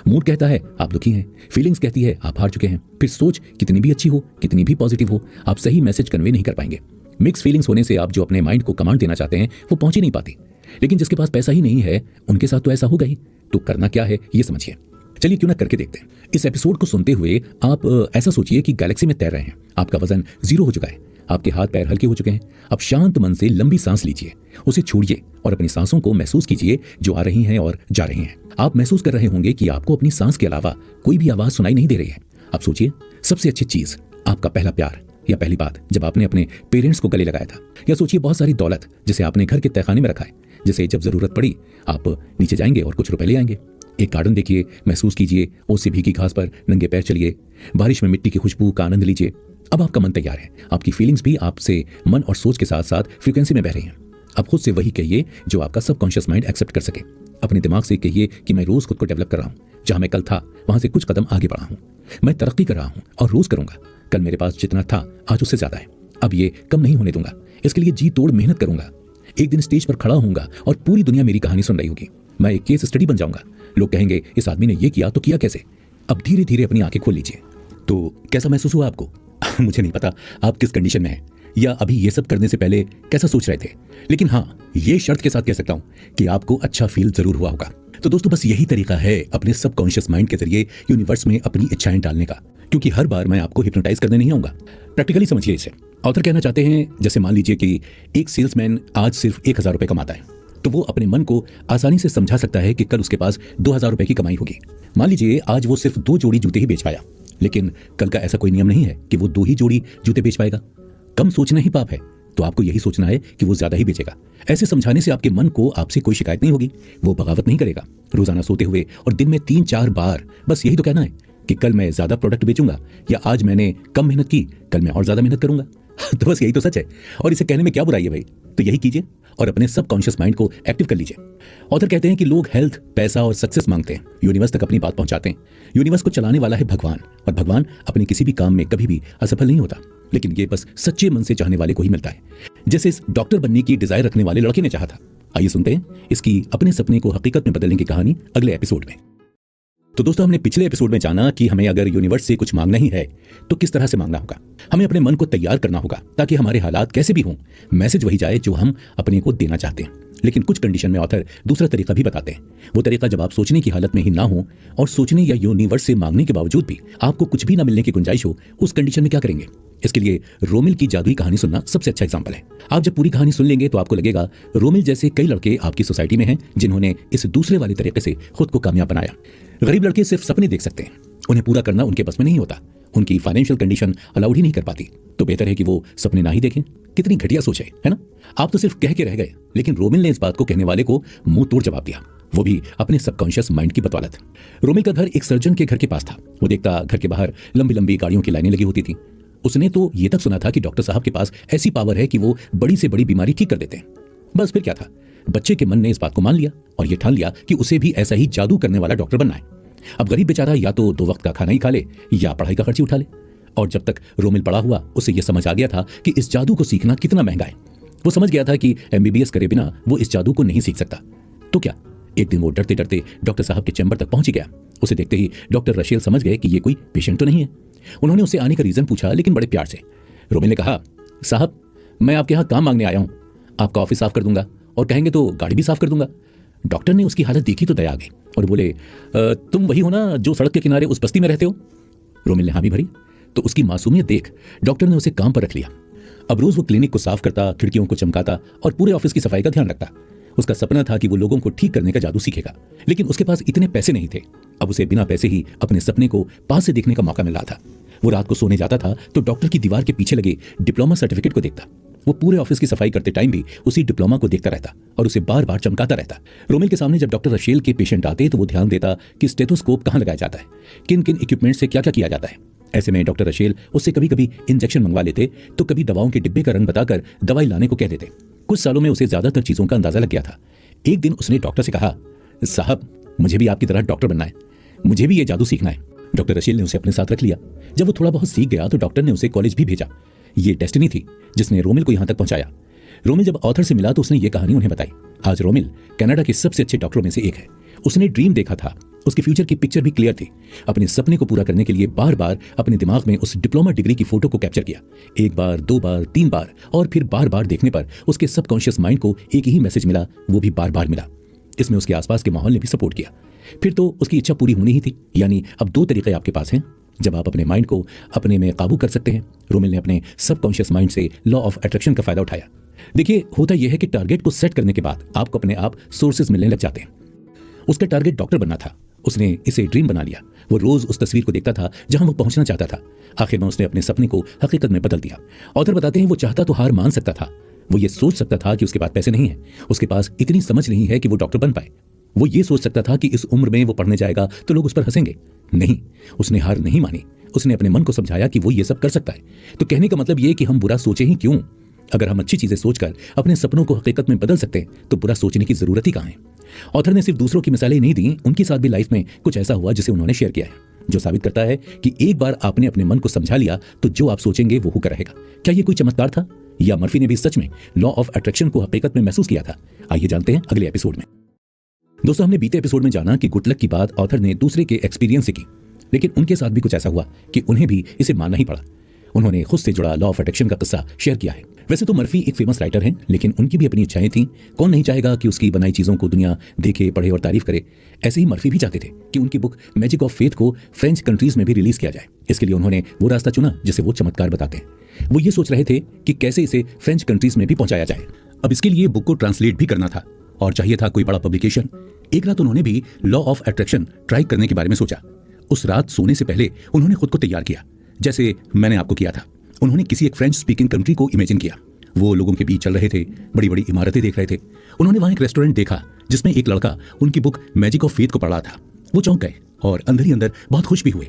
Speaker 1: मूड कहता है आप दुखी हैं, फीलिंग्स कहती है आप हार चुके हैं। फिर सोच कितनी भी अच्छी हो, कितनी भी पॉजिटिव हो, आप सही मैसेज कन्वे नहीं कर पाएंगे। मिक्स फीलिंग्स होने से आप जो अपने माइंड को कमांड देना चाहते हैं वो पहुंच ही नहीं पाती। लेकिन जिसके पास पैसा ही नहीं है उनके साथ तो ऐसा होगा ही। तो करना क्या है ये समझिए। चलिए क्यों ना करके देखते हैं। इस एपिसोड को सुनते हुए आप ऐसा सोचिए कि गैलेक्सी में तैर रहे हैं, आपका वजन 0 हो चुका है, आपके हाथ पैर हल्के हो चुके हैं। अब शांत मन से लंबी सांस लीजिए, उसे छोड़िए और अपनी सांसों को महसूस कीजिए जो आ रही हैं और जा रही हैं। आप महसूस कर रहे होंगे कि आपको अपनी सांस के अलावा कोई भी आवाज सुनाई नहीं दे रही है। अब सोचिए, सबसे अच्छी चीज, आपका पहला प्यार या पहली बात जब आपने अपने पेरेंट्स को गले लगाया था। या सोचिए बहुत सारी दौलत जिसे आपने घर के तहखाने में रखा है, जिसे जब जरूरत पड़ी आप नीचे जाएंगे और कुछ रुपए ले आएंगे। एक गार्डन देखिए, महसूस कीजिए, ओस से भीगी घास पर नंगे पैर चलिए, बारिश में मिट्टी की खुशबू का आनंद लीजिए। अब आपका मन तैयार है, आपकी फीलिंग्स भी आपसे मन और सोच के साथ साथ फ्रीक्वेंसी में बह रही हैं। अब खुद से वही कहिए जो आपका सबकॉन्शियस माइंड एक्सेप्ट कर सके। अपने दिमाग से कहिए कि मैं रोज खुद को डेवलप कर रहा हूँ, जहां मैं कल था वहां से कुछ कदम आगे बढ़ा हूँ। मैं तरक्की कर रहा हूँ और रोज करूंगा। कल मेरे पास जितना था आज उससे ज्यादा है, अब ये कम नहीं होने दूंगा। इसके लिए जी तोड़ मेहनत करूंगा। एक दिन स्टेज पर खड़ा होऊंगा और पूरी दुनिया मेरी कहानी सुन रही होगी। मैं एक केस स्टडी बन जाऊंगा। लोग कहेंगे इस आदमी ने ये किया तो किया कैसे। अब धीरे धीरे अपनी आंखें खोल लीजिए। तो कैसा महसूस हुआ आपको? मुझे नहीं पता आप किस कंडीशन में हैं या अभी ये सब करने से पहले कैसा सोच रहे थे, लेकिन हाँ, ये शर्त के साथ कह सकता हूं कि आपको अच्छा फील जरूर हुआ होगा। तो दोस्तों, बस यही तरीका है अपने सबकॉन्शियस माइंड के जरिए यूनिवर्स में अपनी इच्छाएं डालने का, क्योंकि हर बार मैं आपको हिप्नोटाइज करने नहीं आऊंगा। प्रैक्टिकली समझिए इसे। ऑथर कहना चाहते हैं, जैसे मान लीजिए कि एक सेल्समैन आज सिर्फ 1000 रुपए कमाता है, तो वो अपने मन को आसानी से समझा सकता है कि कल उसके पास 2000 रुपए की कमाई होगी। मान लीजिए आज वो सिर्फ 2 जोड़ी जूते ही बेच पाया, लेकिन कल का ऐसा कोई नियम नहीं है कि वो 2 ही जोड़ी जूते बेच पाएगा। कम सोचना ही पाप है, तो आपको यही सोचना है कि वो ज्यादा ही बेचेगा। ऐसे समझाने से आपके मन को आपसे कोई शिकायत नहीं होगी, वो बगावत नहीं करेगा। रोजाना सोते हुए और दिन में 3-4 बार बस यही तो कहना है कि कल मैं ज्यादा प्रोडक्ट बेचूंगा, या आज मैंने कम मेहनत की, कल मैं और ज्यादा मेहनत करूंगा। तो बस यही तो सच है, और इसे कहने में क्या बुराई है भाई। तो यही कीजिए और अपने सबकॉन्शियस माइंड को एक्टिव कर लीजिए। ऑथर कहते हैं कि लोग हेल्थ, पैसा और सक्सेस मांगते हैं, यूनिवर्स तक अपनी बात पहुंचाते हैं। यूनिवर्स को चलाने वाला है भगवान, और भगवान अपने किसी भी काम में कभी भी असफल नहीं होता, लेकिन ये बस सच्चे मन से चाहने वाले को ही मिलता है, जैसे इस डॉक्टर बनने की डिजायर रखने वाले लड़के ने चाहा था। आइए सुनते हैं इसकी अपने सपने को हकीकत में बदलने की कहानी अगले एपिसोड में। तो दोस्तों, हमने पिछले एपिसोड में जाना कि हमें अगर यूनिवर्स से कुछ मांगना ही है तो किस तरह से मांगना होगा। हमें अपने मन को तैयार करना होगा ताकि हमारे हालात कैसे भी हों, मैसेज वही जाए जो हम अपने को देना चाहते हैं। लेकिन कुछ कंडीशन में ऑथर दूसरा तरीका भी बताते हैं। वो तरीका जब आप सोचने की हालत में ही ना हो और सोचने या यूनिवर्स से मांगने के बावजूद भी आपको कुछ भी ना मिलने की गुंजाइश हो, उस कंडीशन में क्या करेंगे। इसके लिए रोमिल की जादुई कहानी सुनना सबसे अच्छा एग्जाम्पल है। आप जब पूरी कहानी सुन लेंगे तो आपको लगेगा रोमिल जैसे कई लड़के आपकी सोसाइटी में हैं जिन्होंने इस दूसरे वाले तरीके से खुद को कामयाब बनाया। गरीब लड़के सिर्फ सपने देख सकते हैं, उन्हें पूरा करना उनके बस में नहीं होता, उनकी फाइनेंशियल कंडीशन अलाउड ही नहीं कर पाती। तो बेहतर है कि वो सपने ना ही देखें। कितनी घटिया सोच है ना। आप तो सिर्फ कह के रह गए, लेकिन रोमिल ने इस बात को कहने वाले को मुंह तोड़ जवाब दिया, वो भी अपने सबकॉन्शियस माइंड की बदौलत। रोमिल का घर एक सर्जन के घर के पास था। वो देखता घर के बाहर लंबी लंबी गाड़ियों की लाइनें लगी होती थी। उसने तो ये तक सुना था कि डॉक्टर साहब के पास ऐसी पावर है कि वो बड़ी से बड़ी बीमारी ठीक कर देते हैं। बस फिर क्या था, बच्चे के मन ने इस बात को मान लिया और ये ठान लिया कि उसे भी ऐसा ही जादू करने वाला डॉक्टर बनना है। अब गरीब बेचारा या तो 2 वक्त का खाना ही खा ले या पढ़ाई का खर्च ही उठा ले। और जब तक रोमिल बड़ा हुआ उसे यह समझ आ गया था कि इस जादू को सीखना कितना महंगा है। वो समझ गया था कि MBBS करे बिना वो इस जादू को नहीं सीख सकता। तो क्या, एक दिन वो डरते डरते डॉक्टर साहब के चैम्बर तक पहुंच गया। उसे देखते ही डॉक्टर रशेल समझ गए कि ये कोई पेशेंट तो नहीं है। उन्होंने उससे आने का रीजन पूछा, लेकिन बड़े प्यार से। रोमिल ने कहा, साहब मैं आपके यहाँ काम मांगने आया हूँ, आपका ऑफिस साफ कर दूंगा और कहेंगे तो गाड़ी भी साफ कर दूंगा। डॉक्टर ने उसकी हालत देखी तो दया आ गई और बोले, तुम वही हो ना जो सड़क के किनारे उस बस्ती में रहते हो। रोमिल ने हाँ भी भरी। तो उसकी मासूमियत देख डॉक्टर ने उसे काम पर रख लिया। अब रोज वो क्लिनिक को साफ करता, खिड़कियों को चमकाता और पूरे ऑफिस की सफाई का ध्यान रखता। उसका सपना था कि वो लोगों को ठीक करने का जादू सीखेगा, लेकिन उसके पास इतने पैसे नहीं थे। अब उसे बिना पैसे ही अपने सपने को पास से देखने का मौका मिल रहा था। वो रात को सोने जाता था तो डॉक्टर की दीवार के पीछे लगे डिप्लोमा सर्टिफिकेट को देखता। वो पूरे ऑफिस की सफाई करते टाइम भी उसी डिप्लोमा को देखता रहता और उसे बार बार चमकाता रहता। रोमिल के सामने जब डॉक्टर रशेल के पेशेंट आते तो वो ध्यान देता कि स्टेथोस्कोप कहाँ लगाया जाता है, किन किन इक्विपमेंट से क्या क्या किया जाता है। ऐसे में डॉक्टर रशेल उससे कभी कभी इंजेक्शन मंगवा लेते तो कभी दवाओं के डिब्बे का रंग बताकर दवाई लाने को कह देते। कुछ सालों में उसे ज्यादातर चीजों का अंदाजा लग गया था। एक दिन उसने डॉक्टर से कहा, साहब मुझे भी आपकी तरह डॉक्टर बनना है, मुझे भी ये जादू सीखना है। डॉक्टर रशेल ने उसे अपने साथ रख लिया। जब वो थोड़ा बहुत सीख गया तो डॉक्टर ने उसे कॉलेज भी भेजा। ये डेस्टिनी थी जिसने रोमिल को यहाँ तक पहुंचाया। रोमिल जब ऑथर से मिला तो उसने ये कहानी उन्हें बताई। आज रोमिल कनाडा के सबसे अच्छे डॉक्टरों में से एक है। उसने ड्रीम देखा था, उसके फ्यूचर की पिक्चर भी क्लियर थी। अपने सपने को पूरा करने के लिए बार बार अपने दिमाग में उस डिप्लोमा डिग्री की फोटो को कैप्चर किया। 1 बार, 2 बार, 3 बार और फिर बार बार देखने पर उसके सबकॉन्शियस माइंड को एक ही मैसेज मिला, वो भी बार बार मिला। इसमें उसके आसपास के माहौल ने भी सपोर्ट किया। फिर तो उसकी इच्छा पूरी होनी ही थी। यानी अब 2 तरीके आपके पास हैं, जब आप अपने माइंड को अपने में काबू कर सकते हैं। रोमिल ने अपने सबकॉन्शियस माइंड से लॉ ऑफ अट्रैक्शन का फायदा उठाया। देखिए, होता यह है कि टारगेट को सेट करने के बाद आपको अपने आप सोर्सेज मिलने लग जाते हैं। उसका टारगेट डॉक्टर बनना था, उसने इसे ड्रीम बना लिया। वो रोज उस तस्वीर को देखता था जहां वो पहुंचना चाहता था। आखिर में उसने अपने सपने को हकीकत में बदल दिया। ऑथर बताते हैं, वो चाहता तो हार मान सकता था, वो ये सोच सकता था कि उसके पास पैसे नहीं है, उसके पास इतनी समझ नहीं है कि वो डॉक्टर बन पाए। वो ये सोच सकता था कि इस उम्र में वो पढ़ने जाएगा तो लोग उस पर हंसेंगे। नहीं, उसने हार नहीं मानी। उसने अपने मन को समझाया कि वो ये सब कर सकता है। तो कहने का मतलब ये कि हम बुरा सोचे ही क्यों? अगर हम अच्छी चीजें सोचकर अपने सपनों को हकीकत में बदल सकते हैं तो बुरा सोचने की जरूरत ही कहां है। ऑथर ने सिर्फ दूसरों की मिसालें नहीं दी, उनके साथ भी लाइफ में कुछ ऐसा हुआ जिसे उन्होंने शेयर किया है, जो साबित करता है कि एक बार आपने अपने मन को समझा लिया तो जो आप सोचेंगे वो होकर रहेगा। क्या ये कोई चमत्कार था, या मर्फी ने भी सच में लॉ ऑफ अट्रैक्शन को हकीकत में महसूस किया था? आइए जानते हैं अगले एपिसोड में। दोस्तों, हमने बीते एपिसोड में जाना कि गुड लक की बात ऑथर ने दूसरे के एक्सपीरियंस से की, लेकिन उनके साथ भी कुछ ऐसा हुआ कि उन्हें भी इसे मानना ही पड़ा। उन्होंने खुद से जुड़ा लॉ ऑफ अट्रैक्शन का किस्सा शेयर किया है। वैसे तो मर्फी एक फेमस राइटर हैं, लेकिन उनकी भी अपनी इच्छाएं थीं। कौन नहीं चाहेगा कि उसकी बनाई चीजों को दुनिया देखे, पढ़े और तारीफ करे। ऐसे ही मर्फी भी चाहते थे कि उनकी बुक मैजिक ऑफ फेथ को फ्रेंच कंट्रीज में भी रिलीज किया जाए। इसके लिए उन्होंने वो रास्ता चुना जिसे वो चमत्कार बताते हैं। वो ये सोच रहे थे कि कैसे इसे फ्रेंच कंट्रीज में भी पहुंचाया जाए। अब इसके लिए बुक को ट्रांसलेट भी करना था और चाहिए था कोई बड़ा पब्लिकेशन। एक रात उन्होंने भी लॉ ऑफ अट्रैक्शन ट्राई करने के बारे में सोचा। उस रात सोने से पहले उन्होंने खुद को तैयार किया, जैसे मैंने आपको किया था। उन्होंने किसी एक फ्रेंच स्पीकिंग कंट्री को इमेजिन किया। वो लोगों के बीच चल रहे थे, बड़ी बड़ी इमारतें देख रहे थे। उन्होंने वहां एक रेस्टोरेंट देखा जिसमें एक लड़का उनकी बुक मैजिक ऑफ फेथ को पढ़ रहा था। वो चौंक गए और अंदर ही अंदर बहुत खुश भी हुए।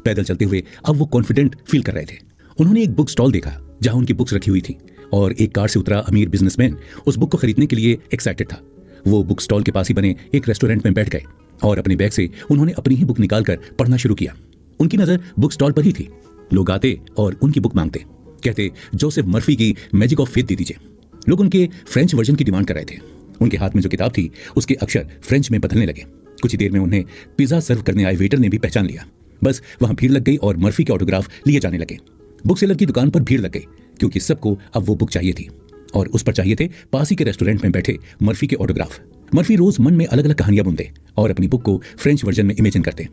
Speaker 1: पैदल चलते हुए अब वो कॉन्फिडेंट फील कर रहे थे। उन्होंने एक बुक स्टॉल देखा जहां उनकी बुक्स रखी हुई थी और एक कार से उतरा अमीर बिजनेसमैन उस बुक को खरीदने के लिए एक्साइटेड था। वो बुक स्टॉल के पास ही बने एक रेस्टोरेंट में बैठ गए और अपने बैग से उन्होंने अपनी ही बुक निकालकर पढ़ना शुरू किया। उनकी नजर बुक स्टॉल पर ही थी। लोग आते और उनकी बुक मांगते, कहते जोसेफ मर्फी की मैजिक ऑफ फेथ दे दीजिए। लोग उनके फ्रेंच वर्जन की डिमांड कर रहे थे। उनके हाथ में जो किताब थी उसके अक्षर फ्रेंच में बदलने लगे। कुछ ही देर में उन्हें पिज्जा सर्व करने आए वेटर ने भी पहचान लिया। बस वहां भीड़ लग गई और मर्फी के ऑटोग्राफ लिए जाने लगे। बुक सेलर की दुकान पर भीड़ लग गई क्योंकि सबको अब वो बुक चाहिए थी और उस पर चाहिए थे पास ही के रेस्टोरेंट में बैठे मर्फी के ऑटोग्राफ। मर्फी रोज मन में अलग अलग कहानियां बुनते और अपनी बुक को फ्रेंच वर्जन में इमेजिन करते।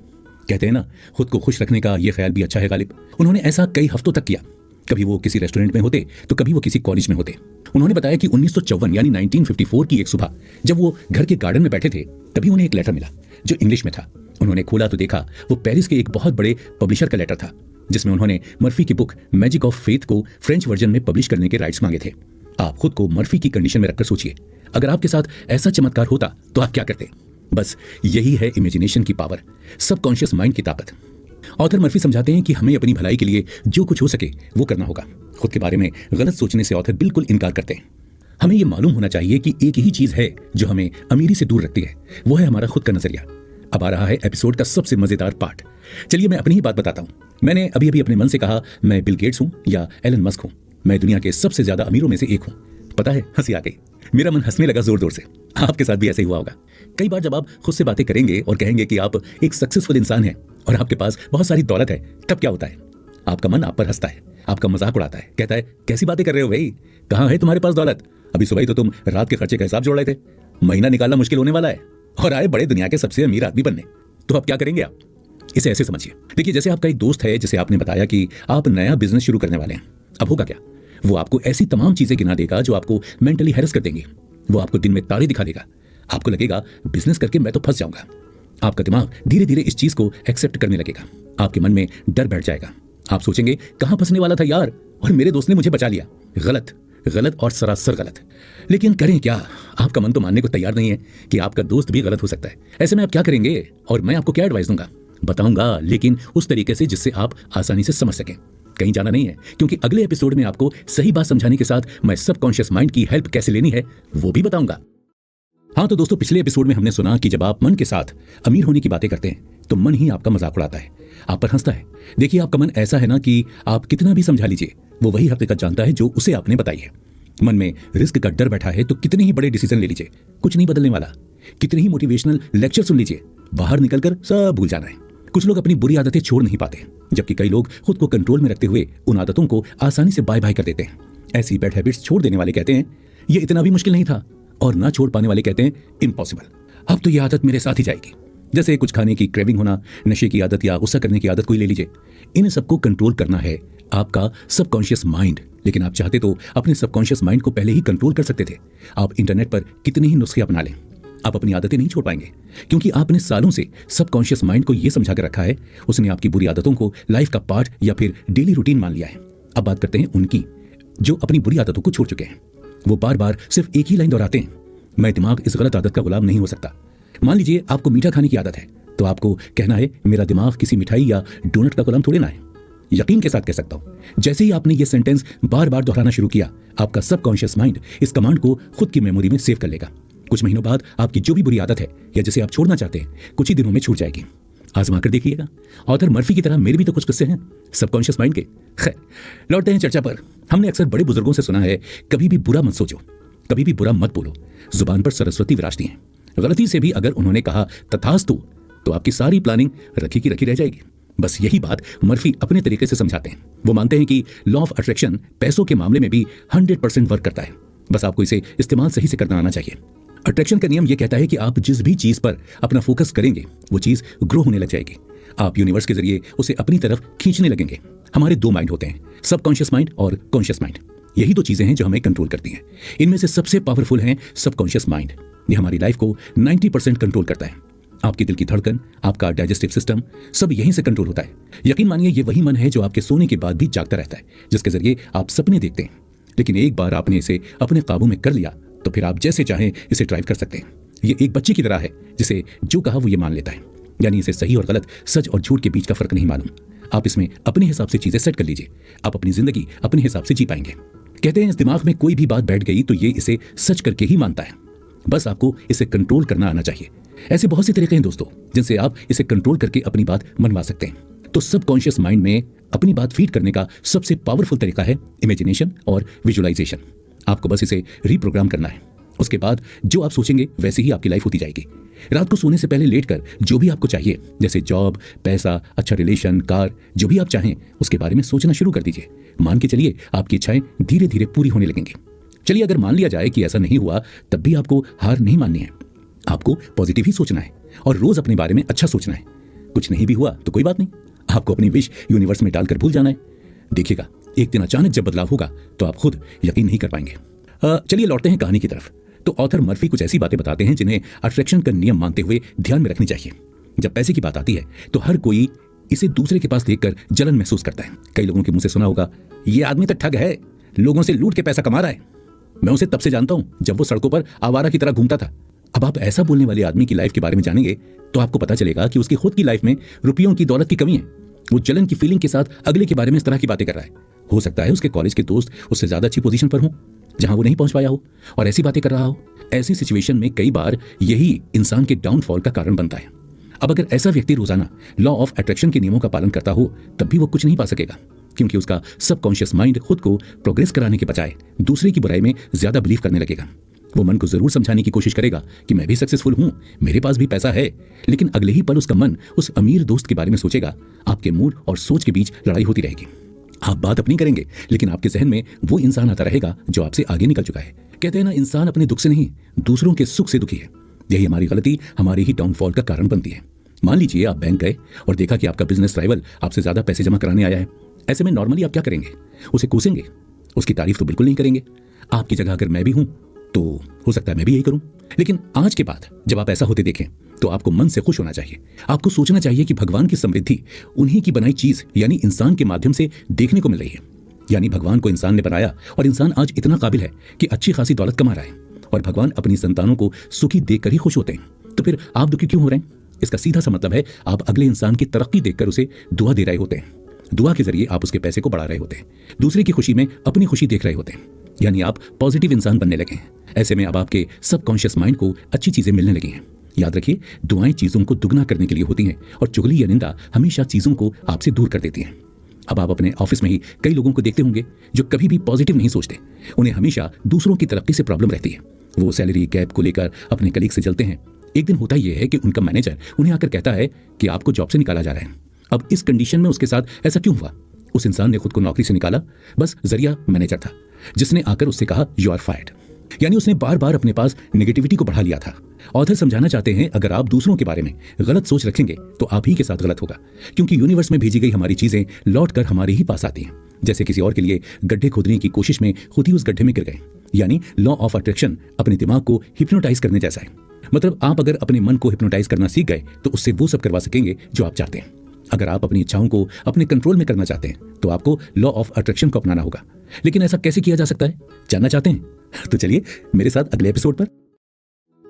Speaker 1: कहते हैं ना, खुद को खुश रखने का ये ख्याल भी अच्छा है गालिब। उन्होंने ऐसा कई हफ्तों तक किया। कभी वो किसी रेस्टोरेंट में होते तो कभी वो किसी कॉलेज में होते। उन्होंने बताया कि 1954 यानी 1954 की एक सुबह जब वो घर के गार्डन में बैठे थे तभी उन्हें एक लेटर मिला जो इंग्लिश में था। उन्होंने खोला तो देखा वो पेरिस के एक बहुत बड़े पब्लिशर का लेटर था जिसमें उन्होंने मर्फी की बुक मैजिक ऑफ फेथ को फ्रेंच वर्जन में पब्लिश करने के राइट्स मांगे थे। आप खुद को मर्फी की कंडीशन में रखकर सोचिए, अगर आपके साथ ऐसा चमत्कार होता तो आप क्या करते? बस यही है इमेजिनेशन की पावर, सबकॉन्शियस माइंड की ताकत। ऑथर मर्फी समझाते हैं कि हमें अपनी भलाई के लिए जो कुछ हो सके वो करना होगा। खुद के बारे में गलत सोचने से ऑथर बिल्कुल इनकार करते हैं। हमें ये मालूम होना चाहिए कि एक ही चीज है जो हमें अमीरी से दूर रखती है, वो है हमारा खुद का नजरिया। अब आ रहा है एपिसोड का सबसे मजेदार पार्ट। चलिए मैं अपनी ही बात बताता हूँ। मैंने अभी अभी अपने मन से कहा मैं बिल गेट्स हूँ या एलन मस्क हूँ, मैं दुनिया के सबसे ज्यादा अमीरों में से एक हूँ। पता है, हंसी आ गई, मेरा मन हंसने लगा जोर जोर से। आपके साथ भी ऐसे ही हुआ होगा। कई बार जब आप खुद से बातें करेंगे और कहेंगे कि आप एक सक्सेसफुल इंसान हैं और आपके पास बहुत सारी दौलत है, तब क्या होता है? आपका मन आप पर हंसता है, आपका मजाक उड़ाता है, कहता है कैसी बातें कर रहे हो भाई, कहाँ है तुम्हारे पास दौलत? अभी सुबह ही तो तुम रात के खर्चे का हिसाब जोड़ रहे थे, महीना निकालना मुश्किल होने वाला है और आए बड़े दुनिया के सबसे अमीर आदमी बनने। तो अब क्या करेंगे आप? इसे ऐसे समझिए, देखिए जैसे आपका एक दोस्त है जिसे आपने बताया कि आप नया बिजनेस शुरू करने वाले हैं। अब होगा क्या? वो आपको ऐसी तमाम चीजें गिना देगा जो आपको मेंटली हैरेस कर देंगी। वो आपको दिन में तारे दिखा देगा। आपको लगेगा बिजनेस करके मैं तो फंस जाऊंगा। आपका दिमाग धीरे धीरे इस चीज को एक्सेप्ट करने लगेगा। आपके मन में डर बैठ जाएगा। आप सोचेंगे कहां फंसने वाला था यार, और मेरे दोस्त ने मुझे बचा लिया। गलत, गलत और सरासर गलत। लेकिन करें क्या? आपका मन तो मानने को तैयार नहीं है कि आपका दोस्त भी गलत हो सकता है। ऐसे में आप क्या करेंगे? और मैं आपको क्या एडवाइस दूंगा बताऊंगा, लेकिन उस तरीके से जिससे आप आसानी से समझ सकें। कहीं जाना नहीं है, क्योंकि अगले एपिसोड में आपको सही बात समझाने के साथ मैं सबकॉन्शियस माइंड की हेल्प कैसे लेनी है वो भी बताऊंगा। हाँ तो दोस्तों, पिछले एपिसोड में हमने सुना कि जब आप मन के साथ अमीर होने की बातें करते हैं तो मन ही आपका मजाक उड़ाता है, आप पर हंसता है। देखिए आपका मन ऐसा है ना कि आप कितना भी समझा लीजिए वो वही हकीकत जानता है जो उसे आपने बताई है। मन में रिस्क का डर बैठा है तो कितने ही बड़े डिसीजन ले लीजिए, कुछ नहीं बदलने वाला। कितने ही मोटिवेशनल लेक्चर सुन लीजिए, बाहर निकलकर सब भूल जाना है। कुछ लोग अपनी बुरी आदतें छोड़ नहीं पाते, जबकि कई लोग खुद को कंट्रोल में रखते हुए उन आदतों को आसानी से बाय बाय कर देते हैं। ऐसी बैड हैबिट्स छोड़ देने वाले कहते हैं ये इतना भी मुश्किल नहीं था, और ना छोड़ पाने वाले कहते हैं इम्पॉसिबल, अब तो ये आदत मेरे साथ ही जाएगी। जैसे कुछ खाने की क्रेविंग होना, नशे की आदत या गुस्सा करने की आदत कोई ले लीजिए। इन सबको कंट्रोल करना है आपका सबकॉन्शियस माइंड। लेकिन आप चाहते तो अपने सबकॉन्शियस माइंड को पहले ही कंट्रोल कर सकते थे। आप इंटरनेट पर कितने ही नुस्खे अपना लें, आप अपनी आदतें नहीं छोड़ पाएंगे, क्योंकि आपने सालों से सबकॉन्शियस माइंड को यह समझा कर रखा है, उसने आपकी बुरी आदतों को लाइफ का पार्ट या फिर डेली रूटीन मान लिया है। अब बात करते हैं उनकी जो अपनी बुरी आदतों को छोड़ चुके हैं। वो बार बार सिर्फ एक ही लाइन दोहराते हैं, मैं दिमाग इस गलत आदत का गुलाम नहीं हो सकता। मान लीजिए आपको मीठा खाने की आदत है, तो आपको कहना है मेरा दिमाग किसी मिठाई या डोनट का गुलाम थोड़े ना है। यकीन के साथ कह सकता हूं, जैसे ही आपने ये सेंटेंस बार बार दोहराना शुरू किया, आपका सबकॉन्शियस माइंड इस कमांड को खुद की मेमोरी में सेव कर लेगा। कुछ महीनों बाद आपकी जो भी बुरी आदत है या जिसे आप छोड़ना चाहते हैं, कुछ ही दिनों में छूट जाएगी। आजमा कर देखिएगा। ऑथर मर्फी की तरह मेरे भी तो कुछ किस्से हैं सबकॉन्शियस माइंड के। खैर, लौटते हैं चर्चा पर। हमने अक्सर बड़े बुजुर्गों से सुना है, कभी भी बुरा मत सोचो, कभी भी बुरा मत बोलो, जुबान पर सरस्वती विराजती हैं। गलती से भी अगर उन्होंने कहा तथास्तु, तो आपकी सारी प्लानिंग रखी की रखी रह जाएगी। बस यही बात मर्फी अपने तरीके से समझाते हैं। वो मानते हैं कि लॉ ऑफ अट्रैक्शन पैसों के मामले में भी 100% वर्क करता है, बस आपको इसे इस्तेमाल सही से करना आना चाहिए। अट्रैक्शन का नियम यह कहता है कि आप जिस भी चीज पर अपना फोकस करेंगे, वो चीज ग्रो होने लग जाएगी। आप यूनिवर्स के जरिए उसे अपनी तरफ खींचने लगेंगे। हमारे दो माइंड होते हैं, सबकॉन्शियस माइंड और कॉन्शियस माइंड। यही दो चीजें हैं जो हमें कंट्रोल करती हैं। इनमें से सबसे पावरफुल है सबकॉन्शियस माइंड। ये हमारी लाइफ को 90% कंट्रोल करता है। आपकी दिल की धड़कन, आपका डाइजेस्टिव सिस्टम, सब यहीं से कंट्रोल होता है। यकीन मानिए, ये वही मन है जो आपके सोने के बाद भी जागता रहता है, जिसके जरिए आप सपने देखते हैं। लेकिन एक बार आपने इसे अपने काबू में कर लिया, तो फिर आप जैसे चाहें इसे ड्राइव कर सकते हैं। ये एक बच्चे की तरह है जिसे जो कहा वो ये मान लेता है, यानी इसे सही और गलत, सच और झूठ के बीच का फर्क नहीं मालूम। आप इसमें अपने हिसाब से चीजें सेट कर लीजिए, आप अपनी जिंदगी अपने हिसाब से जी पाएंगे। कहते हैं इस दिमाग में कोई भी बात बैठ गई तो ये इसे सच करके ही मानता है। बस आपको इसे कंट्रोल करना आना चाहिए। ऐसे बहुत से तरीके हैं दोस्तों, जिनसे आप इसे कंट्रोल करके अपनी बात मनवा सकते हैं। तो सबकॉन्शियस माइंड में अपनी बात फीड करने का सबसे पावरफुल तरीका है इमेजिनेशन और विजुअलाइजेशन। आपको बस इसे रीप्रोग्राम करना है। उसके बाद जो आप सोचेंगे वैसे ही आपकी लाइफ होती जाएगी। रात को सोने से पहले लेटकर जो भी आपको चाहिए, जैसे जॉब, पैसा, अच्छा रिलेशन, कार, जो भी आप चाहें, उसके बारे में सोचना शुरू कर दीजिए। मान के चलिए आपकी इच्छाएं धीरे धीरे पूरी होने लगेंगी। चलिए अगर मान लिया जाए कि ऐसा नहीं हुआ, तब भी आपको हार नहीं माननी है। आपको पॉजिटिव ही सोचना है और रोज अपने बारे में अच्छा सोचना है। कुछ नहीं भी हुआ तो कोई बात नहीं, आपको अपनी विश यूनिवर्स में डालकर भूल जाना है। देखिएगा एक दिन अचानक जब बदलाव होगा तो आप खुद यकीन नहीं कर पाएंगे। चलिए लौटते हैं कहानी की तरफ। तो ऑथर मर्फी कुछ ऐसी बातें बताते हैं जिन्हें अट्रैक्शन का नियम मानते हुए ध्यान में रखनी चाहिए। जब पैसे की बात आती है तो हर कोई इसे दूसरे के पास देखकर जलन महसूस करता है। कई लोगों के मुंह से सुना होगा, ये आदमी तो ठग है, लोगों से लूट के पैसा कमा रहा है। मैं उसे तब से जानता हूं जब वो सड़कों पर आवारा की तरह घूमता था। अब आप ऐसा बोलने वाले आदमी की लाइफ के बारे में जानेंगे तो आपको पता चलेगा कि उसकी खुद की लाइफ में रुपयों की, दौलत की कमी है। वो जलन की फीलिंग के साथ अगले के बारे में इस तरह की बातें कर रहा है। हो सकता है उसके कॉलेज के दोस्त उससे ज्यादा अच्छी पोजीशन पर हों, जहां वो नहीं पहुंच पाया हो, और ऐसी बातें कर रहा हो। ऐसी सिचुएशन में कई बार यही इंसान के डाउनफॉल का कारण बनता है। अब अगर ऐसा व्यक्ति रोजाना लॉ ऑफ अट्रैक्शन के नियमों का पालन करता हो, तब भी वो कुछ नहीं पा सकेगा, क्योंकि उसका सबकॉन्शियस माइंड खुद को प्रोग्रेस कराने के बजाय दूसरे की बुराई में ज्यादा बिलीव करने लगेगा। वो मन को जरूर समझाने की कोशिश करेगा कि मैं भी सक्सेसफुल हूं, मेरे पास भी पैसा है, लेकिन अगले ही पल उसका मन उस अमीर दोस्त के बारे में सोचेगा। आपके मूड और सोच के बीच लड़ाई होती रहेगी। आप बात अपनी करेंगे, लेकिन आपके जहन में वो इंसान आता रहेगा जो आपसे आगे निकल चुका है। कहते हैं ना, इंसान अपने दुख से नहीं, दूसरों के सुख से दुखी है। यही हमारी गलती हमारे ही डाउनफॉल का कारण बनती है। मान लीजिए आप बैंक गए और देखा कि आपका बिजनेस राइवल आपसे ज्यादा पैसे जमा कराने आया है। ऐसे में नॉर्मली आप क्या करेंगे? उसे कोसेंगे, उसकी तारीफ तो बिल्कुल नहीं करेंगे। आपकी जगह अगर मैं भी हूं तो हो सकता है मैं भी यही करूं। लेकिन आज के बाद जब आप ऐसा होते देखें तो आपको मन से खुश होना चाहिए। आपको सोचना चाहिए कि भगवान की समृद्धि उन्हीं की बनाई चीज यानी इंसान के माध्यम से देखने को मिल रही है। यानी भगवान को इंसान ने बनाया और इंसान आज इतना काबिल है कि अच्छी खासी दौलत कमा रहा है, और भगवान अपनी संतानों को सुखी देखकर ही खुश होते हैं। तो फिर आप दुखी क्यों हो रहे हैं? इसका सीधा सा मतलब है आप अगले इंसान की तरक्की देखकर उसे दुआ दे रहे होते हैं। दुआ के जरिए आप उसके पैसे को बढ़ा रहे होते हैं, दूसरे की खुशी में अपनी खुशी देख रहे होते हैं, यानी आप पॉजिटिव इंसान बनने लगे हैं। ऐसे में अब आपके सबकॉन्शियस माइंड को अच्छी चीजें मिलने लगी हैं। याद रखिए, दुआएं चीजों को दुगना करने के लिए होती हैं, और चुगली या निंदा हमेशा चीजों को आपसे दूर कर देती हैं। अब आप अपने ऑफिस में ही कई लोगों को देखते होंगे जो कभी भी पॉजिटिव नहीं सोचते। उन्हें हमेशा दूसरों की तरक्की से प्रॉब्लम रहती है। वो सैलरी गैप को लेकर अपने कलीग से जलते हैं। एक दिन होता यह है कि उनका मैनेजर उन्हें आकर कहता है कि आपको जॉब से निकाला जा रहा है। अब इस कंडीशन में उसके साथ ऐसा क्यों हुआ? उस इंसान ने खुद को नौकरी से निकाला, बस जरिया मैनेजर था जिसने आकर उससे कहा यू आर फायर्ड। यानी उसने बार बार अपने पास नेगेटिविटी को बढ़ा लिया था। ऑथर समझाना चाहते हैं अगर आप दूसरों के बारे में गलत सोच रखेंगे तो आप ही के साथ गलत होगा, क्योंकि यूनिवर्स में भेजी गई हमारी चीजें लौट कर हमारे ही पास आती हैं। जैसे किसी और के लिए गड्ढे खोदने की कोशिश में खुद ही उस गड्ढे में गिर गए। यानी लॉ ऑफ अट्रैक्शन अपने दिमाग को हिप्नोटाइज करने जैसा है। मतलब आप अगर अपने मन को हिप्नोटाइज करना सीख गए तो उससे वो सब करवा सकेंगे जो आप चाहते हैं। अगर आप अपनी इच्छाओं को अपने कंट्रोल में करना चाहते हैं तो आपको लॉ ऑफ अट्रैक्शन को अपनाना होगा। लेकिन ऐसा कैसे किया जा सकता है, जानना चाहते हैं? तो चलिए मेरे साथ अगले एपिसोड पर।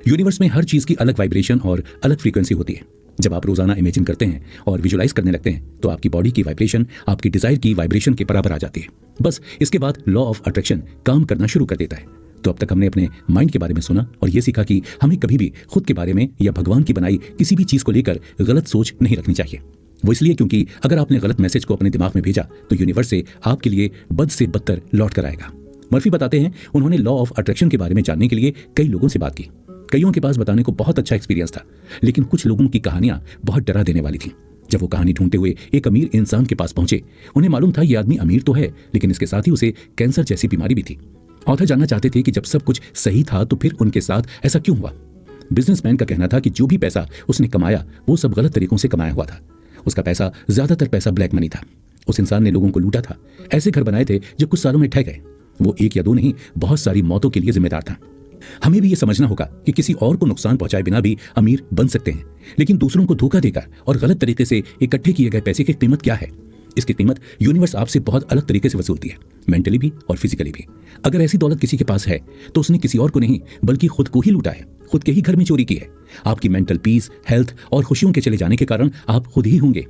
Speaker 1: यूनिवर्स में हर चीज की अलग वाइब्रेशन और अलग फ्रीक्वेंसी होती है। जब आप रोजाना इमेजिन करते हैं और विजुलाइज करने लगते हैं तो आपकी बॉडी की वाइब्रेशन आपकी डिजायर की वाइब्रेशन के बराबर आ जाती है। बस इसके बाद लॉ ऑफ अट्रैक्शन काम करना शुरू कर देता है। तो अब तक हमने अपने माइंड के बारे में सुना और यह सीखा कि हमें कभी भी खुद के बारे में या भगवान की बनाई किसी भी चीज को लेकर गलत सोच नहीं रखनी चाहिए। वो इसलिए क्योंकि अगर आपने गलत मैसेज को अपने दिमाग में भेजा तो यूनिवर्स से आपके लिए बद से बदतर लौट कर आएगा। मर्फी बताते हैं उन्होंने लॉ ऑफ अट्रैक्शन के बारे में जानने के लिए कई लोगों से बात की। कईयों के पास बताने को बहुत अच्छा एक्सपीरियंस था, लेकिन कुछ लोगों की कहानियां बहुत डरा देने वाली थी। जब वो कहानी ढूंढते हुए एक अमीर इंसान के पास पहुंचे, उन्हें मालूम था ये आदमी अमीर तो है लेकिन इसके साथ ही उसे कैंसर जैसी बीमारी भी थी। ऑथर जानना चाहते थे कि जब सब कुछ सही था तो फिर उनके साथ ऐसा क्यों हुआ। बिजनेसमैन का कहना था कि जो भी पैसा उसने कमाया वो सब गलत तरीकों से कमाया हुआ था। उसका पैसा, ज्यादातर पैसा ब्लैक मनी था। उस इंसान ने लोगों को लूटा था, ऐसे घर बनाए थे जो कुछ सालों में ढह गए। वो एक या दो नहीं, बहुत सारी मौतों के लिए जिम्मेदार था। हमें भी ये समझना होगा कि किसी और को नुकसान पहुंचाए बिना भी अमीर बन सकते हैं, लेकिन दूसरों को धोखा देकर और गलत तरीके से इकट्ठे किए गए पैसे की कीमत क्या है? इसकी कीमत यूनिवर्स आपसे बहुत अलग तरीके से वसूलती है, मेंटली भी और फिजिकली भी। अगर ऐसी दौलत किसी के पास है तो उसने किसी और को नहीं बल्कि खुद को ही लूटा है, खुद के ही घर में चोरी की है। आपकी मेंटल पीस, हेल्थ और खुशियों के चले जाने के कारण आप खुद ही होंगे।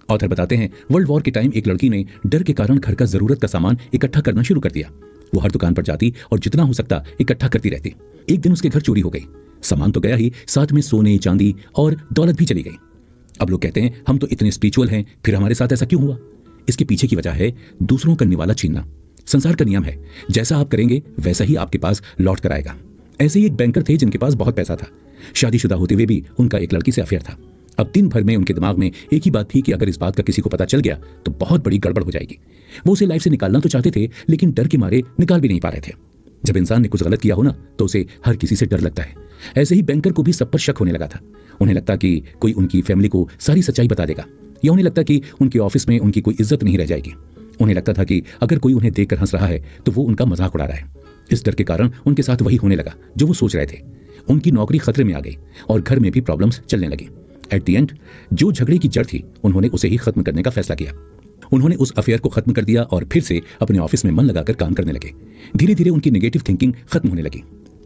Speaker 1: ऑथर बताते हैं वर्ल्ड वॉर के टाइम एक लड़की ने डर के कारण घर का जरूरत का सामान इकट्ठा करना शुरू कर दिया। वो हर दुकान पर जाती और जितना हो सकता इकट्ठा करती रहती। एक दिन उसके घर चोरी हो गई। सामान तो गया ही, साथ में सोने, चांदी और दौलत भी चली गई। अब लोग कहते हैं हम तो इतने स्पिरिचुअल हैं, फिर हमारे साथ ऐसा क्यों हुआ? इसके पीछे की वजह है दूसरों का निवाला छीनना। संसार का नियम है, जैसा आप करेंगे वैसा ही आपके पास लौट कर आएगा। ऐसे ही एक बैंकर थे जिनके पास बहुत पैसा था। शादीशुदा होते हुए भी उनका एक लड़की से अफेयर था। अब दिन भर में उनके दिमाग में एक ही बात थी कि अगर इस बात का किसी को पता चल गया तो बहुत बड़ी गड़बड़ हो जाएगी। वो उसे लाइफ से निकालना तो चाहते थे लेकिन डर के मारे निकाल भी नहीं पा रहे थे। जब इंसान ने कुछ गलत किया हो ना तो उसे हर किसी से डर लगता है। ऐसे ही बैंकर को भी सब पर शक होने लगा था। उन्हें लगता कि कोई उनकी फैमिली को सारी सच्चाई बता देगा, या उन्हें लगता कि उनके ऑफिस में उनकी कोई इज्जत नहीं रह जाएगी। उन्हें लगता था कि अगर कोई उन्हें देखकर हंस रहा है तो वो उनका मजाक उड़ा रहा है। इस डर के कारण उनके साथ वही होने लगा जो वो सोच रहे थे। उनकी नौकरी खतरे में आ गई और घर में भी प्रॉब्लम्स चलने लगी। एट द एंड जो झगड़े की जड़ थी उन्होंने उसे ही खत्म करने का फैसला किया। उन्होंने उस अफेयर को खत्म कर दिया और फिर से अपने ऑफिस में मन लगाकर काम करने लगे। धीरे धीरे उनकी नेगेटिव थिंकिंग खत्म होने लगी।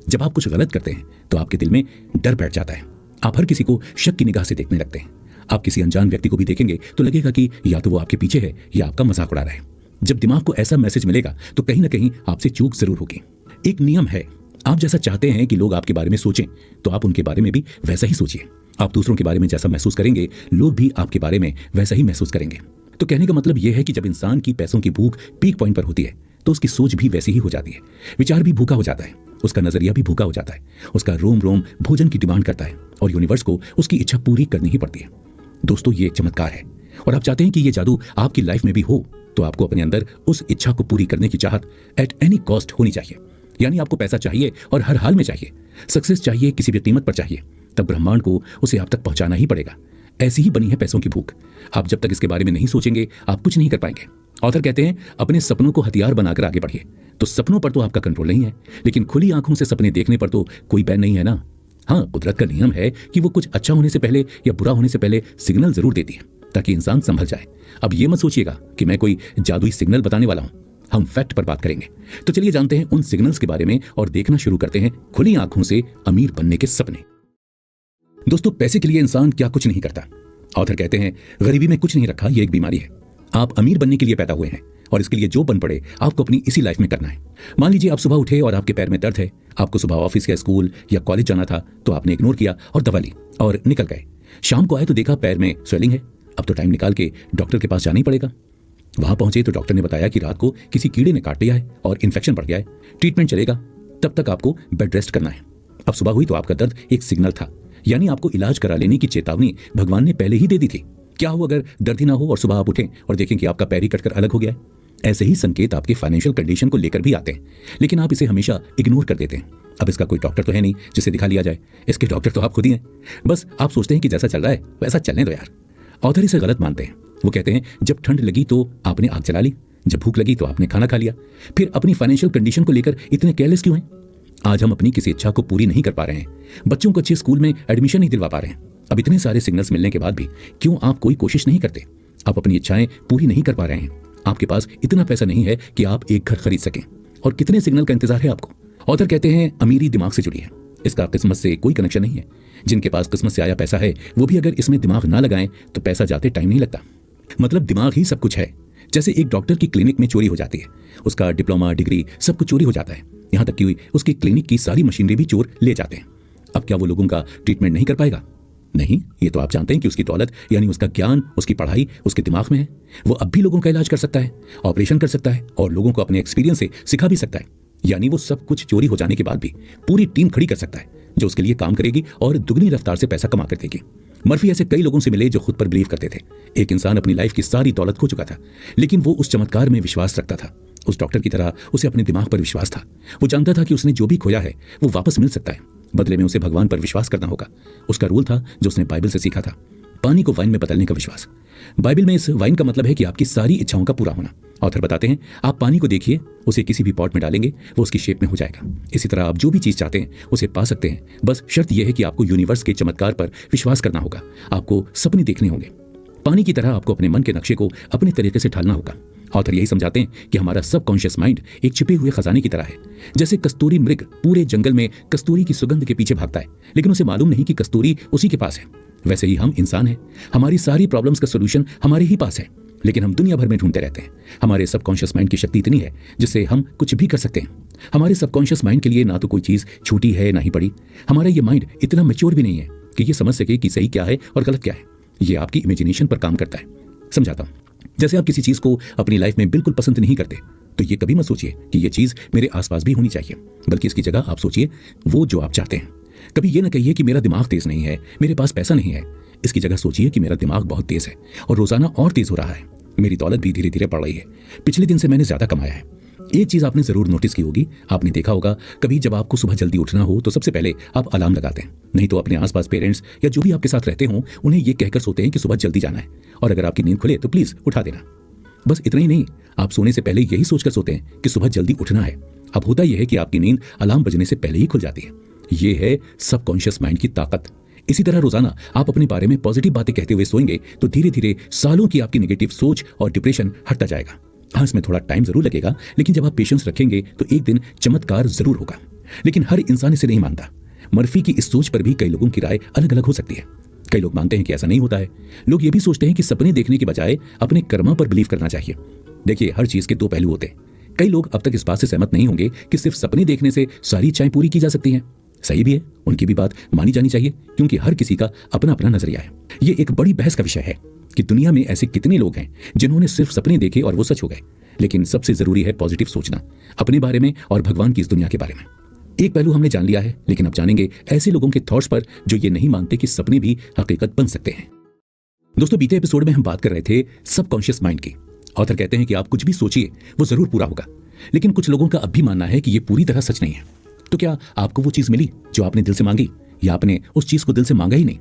Speaker 1: जब आप कुछ गलत करते हैं तो आपके दिल में डर बैठ जाता है। आप हर किसी को शक की निगाह से देखने लगते हैं। आप किसी अनजान व्यक्ति को भी देखेंगे तो लगेगा कि या तो वो आपके पीछे है या आपका मजाक उड़ा रहा है। जब दिमाग को ऐसा मैसेज मिलेगा तो कहीं ना कहीं आपसे चूक जरूर होगी। एक नियम है, आप जैसा चाहते हैं कि लोग आपके बारे में सोचें तो आप उनके बारे में भी वैसा ही सोचिए। आप दूसरों के बारे में जैसा महसूस करेंगे लोग भी आपके बारे में वैसा ही महसूस करेंगे। तो कहने का मतलब यह है कि जब इंसान की पैसों की भूख पीक पॉइंट पर होती है तो उसकी सोच भी वैसी ही हो जाती है। विचार भी भूखा हो जाता है, उसका नजरिया भी भूखा हो जाता है, उसका रोम रोम भोजन की डिमांड करता है और यूनिवर्स को उसकी इच्छा पूरी करनी ही पड़ती है। दोस्तों ये एक चमत्कार है और आप चाहते हैं कि ये जादू आपकी लाइफ में भी हो तो आपको अपने अंदर उस इच्छा को पूरी करने की चाहत एट एनी कॉस्ट होनी चाहिए। यानी आपको पैसा चाहिए और हर हाल में चाहिए, सक्सेस चाहिए, किसी भी कीमत पर चाहिए, तब ब्रह्मांड को उसे आप तक पहुंचाना ही पड़ेगा। ऐसी ही बनी है पैसों की भूख। आप जब तक इसके बारे में नहीं सोचेंगे आप कुछ नहीं कर पाएंगे। ऑथर कहते हैं अपने सपनों को हथियार बनाकर आगे बढ़िए। तो सपनों पर तो आपका कंट्रोल नहीं है, लेकिन खुली आंखों से सपने देखने पर तो कोई बैन नहीं है ना। हाँ, कुदरत का नियम है कि वो कुछ अच्छा होने से पहले या बुरा होने से पहले सिग्नल जरूर देती है ताकि इंसान संभल जाए। अब ये मत सोचिएगा कि मैं कोई जादुई सिग्नल बताने वाला हूं, हम फैक्ट पर बात करेंगे। तो चलिए जानते हैं उन सिग्नल्स के बारे में और देखना शुरू करते हैं खुली आंखों से अमीर बनने के सपने। दोस्तों पैसे के लिए इंसान क्या कुछ नहीं करता। ऑथर कहते हैं गरीबी में कुछ नहीं रखा, ये एक बीमारी है। आप अमीर बनने के लिए पैदा हुए हैं और इसके लिए जो बन पड़े आपको अपनी इसी लाइफ में करना है। मान लीजिए आप सुबह उठे और आपके पैर में दर्द है। आपको सुबह ऑफिस या स्कूल या कॉलेज जाना था तो आपने इग्नोर किया और दवा ली और निकल गए। शाम को आए तो देखा पैर में स्वेलिंग है। अब तो टाइम निकाल के डॉक्टर के पास जाना ही पड़ेगा। वहां पहुंचे तो डॉक्टर ने बताया कि रात को किसी कीड़े ने काट लिया है और इन्फेक्शन बढ़ गया है, ट्रीटमेंट चलेगा, तब तक आपको बेड रेस्ट करना है। अब सुबह हुई तो आपका दर्द एक सिग्नल था, यानी आपको इलाज करा लेने की चेतावनी भगवान ने पहले ही दे दी थी। क्या हो अगर दर्द ही ना हो और सुबह आप उठें और देखें कि आपका पैर ही कटकर अलग हो गया है? ऐसे ही संकेत आपके फाइनेंशियल कंडीशन को लेकर भी आते हैं, लेकिन आप इसे हमेशा इग्नोर कर देते हैं। अब इसका कोई डॉक्टर तो है नहीं जिसे दिखा लिया जाए, इसके डॉक्टर तो आप खुद ही हैं। बस आप सोचते हैं कि जैसा चल रहा है वैसा चलने दो यार। ऑथर इसे गलत मानते हैं। वो कहते हैं जब ठंड लगी तो आपने आग जला ली, जब भूख लगी तो आपने खाना खा लिया, फिर अपनी फाइनेंशियल कंडीशन को लेकर इतने केयरलेस क्यों हैं? आज हम अपनी किसी इच्छा को पूरी नहीं कर पा रहे हैं, बच्चों को अच्छे स्कूल में एडमिशन नहीं दिलवा पा रहे हैं। अब इतने सारे सिग्नल्स मिलने के बाद भी क्यों आप कोई कोशिश नहीं करते? आप अपनी इच्छाएं पूरी नहीं कर पा रहे हैं, आपके पास इतना पैसा नहीं है कि आप एक घर खरीद सकें, और कितने सिग्नल का इंतजार है आपको? ऑथर कहते हैं अमीरी दिमाग से जुड़ी है, इसका किस्मत से कोई कनेक्शन नहीं है। जिनके पास किस्मत से आया पैसा है वो भी अगर इसमें दिमाग ना लगाएं तो पैसा जाते टाइम नहीं लगता। मतलब दिमाग ही सब कुछ है। जैसे एक डॉक्टर की क्लिनिक में चोरी हो जाती है, उसका डिप्लोमा डिग्री सब कुछ चोरी हो जाता है, यहाँ तक कि उसकी क्लिनिक की सारी मशीनरी भी चोर ले जाते हैं। अब क्या वो लोगों का ट्रीटमेंट नहीं कर पाएगा? नहीं, ये तो आप जानते हैं कि उसकी दौलत यानी उसका ज्ञान, उसकी पढ़ाई उसके दिमाग में है। वो अब भी लोगों का इलाज कर सकता है, ऑपरेशन कर सकता है और लोगों को अपने एक्सपीरियंस से सिखा भी सकता है। यानी वो सब कुछ चोरी हो जाने के बाद भी पूरी टीम खड़ी कर सकता है जो उसके लिए काम करेगी और दुगनी रफ्तार से पैसा कमा कर देगी। मर्फी ऐसे कई लोगों से मिले जो खुद पर बिलीव करते थे। एक इंसान अपनी लाइफ की सारी दौलत खो चुका था, लेकिन वो उस चमत्कार में विश्वास रखता था। उस डॉक्टर की तरह उसे अपने दिमाग पर विश्वास था। वो जानता था कि उसने जो भी खोया है वो वापस मिल सकता है, बदले में उसे भगवान पर विश्वास करना होगा। उसका रूल था जो उसने बाइबल से सीखा था, पानी को वाइन में बदलने का विश्वास। बाइबल में इस वाइन का मतलब है कि आपकी सारी इच्छाओं का पूरा होना। ऑथर बताते हैं आप पानी को देखिए, उसे किसी भी पॉट में डालेंगे वो उसकी शेप में हो जाएगा। इसी तरह आप जो भी चीज चाहते हैं उसे पा सकते हैं, बस शर्त यह है कि आपको यूनिवर्स के चमत्कार पर विश्वास करना होगा। आपको सपने देखने होंगे, पानी की तरह आपको अपने मन के नक्शे को अपने तरीके से ढालना होगा। ऑथर यही समझाते हैं कि हमारा सबकॉन्शियस माइंड एक छिपे हुए खजाने की तरह है। जैसे कस्तूरी मृग पूरे जंगल में कस्तूरी की सुगंध के पीछे भागता है, लेकिन उसे मालूम नहीं कि कस्तूरी उसी के पास है, वैसे ही हम इंसान हैं। हमारी सारी प्रॉब्लम्स का सोल्यूशन हमारे ही पास है, लेकिन हम दुनिया भर में ढूंढते रहते हैं। हमारे सबकॉन्शियस माइंड की शक्ति इतनी है जिससे हम कुछ भी कर सकते हैं। हमारे सबकॉन्शियस माइंड के लिए ना तो कोई चीज छोटी है ना ही बड़ी। हमारा ये माइंड इतना मैच्योर भी नहीं है कि ये समझ सके कि सही क्या है और गलत क्या है। ये आपकी इमेजिनेशन पर काम करता है। समझाता हूं, जैसे आप किसी चीज को अपनी लाइफ में बिल्कुल पसंद नहीं करते तो ये कभी मत सोचिए कि ये चीज मेरे आसपास भी होनी चाहिए, बल्कि इसकी जगह आप सोचिए वो जो आप चाहते हैं। कभी ये ना कहिए कि मेरा दिमाग तेज नहीं है, मेरे पास पैसा नहीं है। इसकी जगह सोचिए कि मेरा दिमाग बहुत तेज है और रोजाना और तेज हो रहा है। मेरी दौलत भी धीरे धीरे बढ़ रही है, पिछले दिन से मैंने ज्यादा कमाया है। एक चीज आपने जरूर नोटिस की होगी, आपने देखा होगा कभी जब आपको सुबह जल्दी उठना हो तो सबसे पहले आप अलार्म लगाते हैं, नहीं तो अपने आसपास पेरेंट्स या जो भी आपके साथ रहते हों उन्हें ये कहकर सोते हैं कि सुबह जल्दी जाना है और अगर आपकी नींद खुले तो प्लीज उठा देना। बस इतना ही नहीं, आप सोने से पहले यही सोचकर सोते हैं कि सुबह जल्दी उठना है। अब होता यह है कि आपकी नींद अलार्म बजने से पहले ही खुल जाती है। यह है सबकॉन्शियस माइंड की ताकत। इसी तरह रोजाना आप अपने बारे में पॉजिटिव बातें कहते हुए सोएंगे तो धीरे धीरे सालों की आपकी नेगेटिव सोच और डिप्रेशन हटता जाएगा। हाँ, इसमें थोड़ा टाइम जरूर लगेगा, लेकिन जब आप पेशेंस रखेंगे तो एक दिन चमत्कार जरूर होगा। लेकिन हर इंसान इसे नहीं मानता। मर्फी की इस सोच पर भी कई लोगों की राय अलग अलग हो सकती है। कई लोग मानते हैं कि ऐसा नहीं होता है। लोग ये भी सोचते हैं कि सपने देखने के बजाय अपने कर्मा पर बिलीव करना चाहिए। देखिए, हर चीज के दो पहलू होते हैं। कई लोग अब तक इस बात से सहमत नहीं होंगे कि सिर्फ सपने देखने से सारी इच्छाएं पूरी की जा सकती हैं। सही भी है, उनकी भी बात मानी जानी चाहिए, क्योंकि हर किसी का अपना अपना नजरिया है। ये एक बड़ी बहस का विषय है कि दुनिया में ऐसे कितने लोग हैं जिन्होंने सिर्फ सपने देखे और वो सच हो गए। लेकिन सबसे जरूरी है पॉजिटिव सोचना, अपने बारे में और भगवान की इस दुनिया के बारे में। एक पहलू हमने जान लिया है, लेकिन अब जानेंगे ऐसे लोगों के थॉट्स पर जो ये नहीं मानते कि सपने भी हकीकत बन सकते हैं। दोस्तों, बीते एपिसोड में हम बात कर रहे थे सबकॉन्शियस माइंड की। ऑथर कहते हैं कि आप कुछ भी सोचिए वो जरूर पूरा होगा, लेकिन कुछ लोगों का अब भी मानना है कि ये पूरी तरह सच नहीं है। तो क्या आपको वो चीज मिली जो आपने दिल से मांगी, या आपने उस चीज को दिल से मांगा ही नहीं?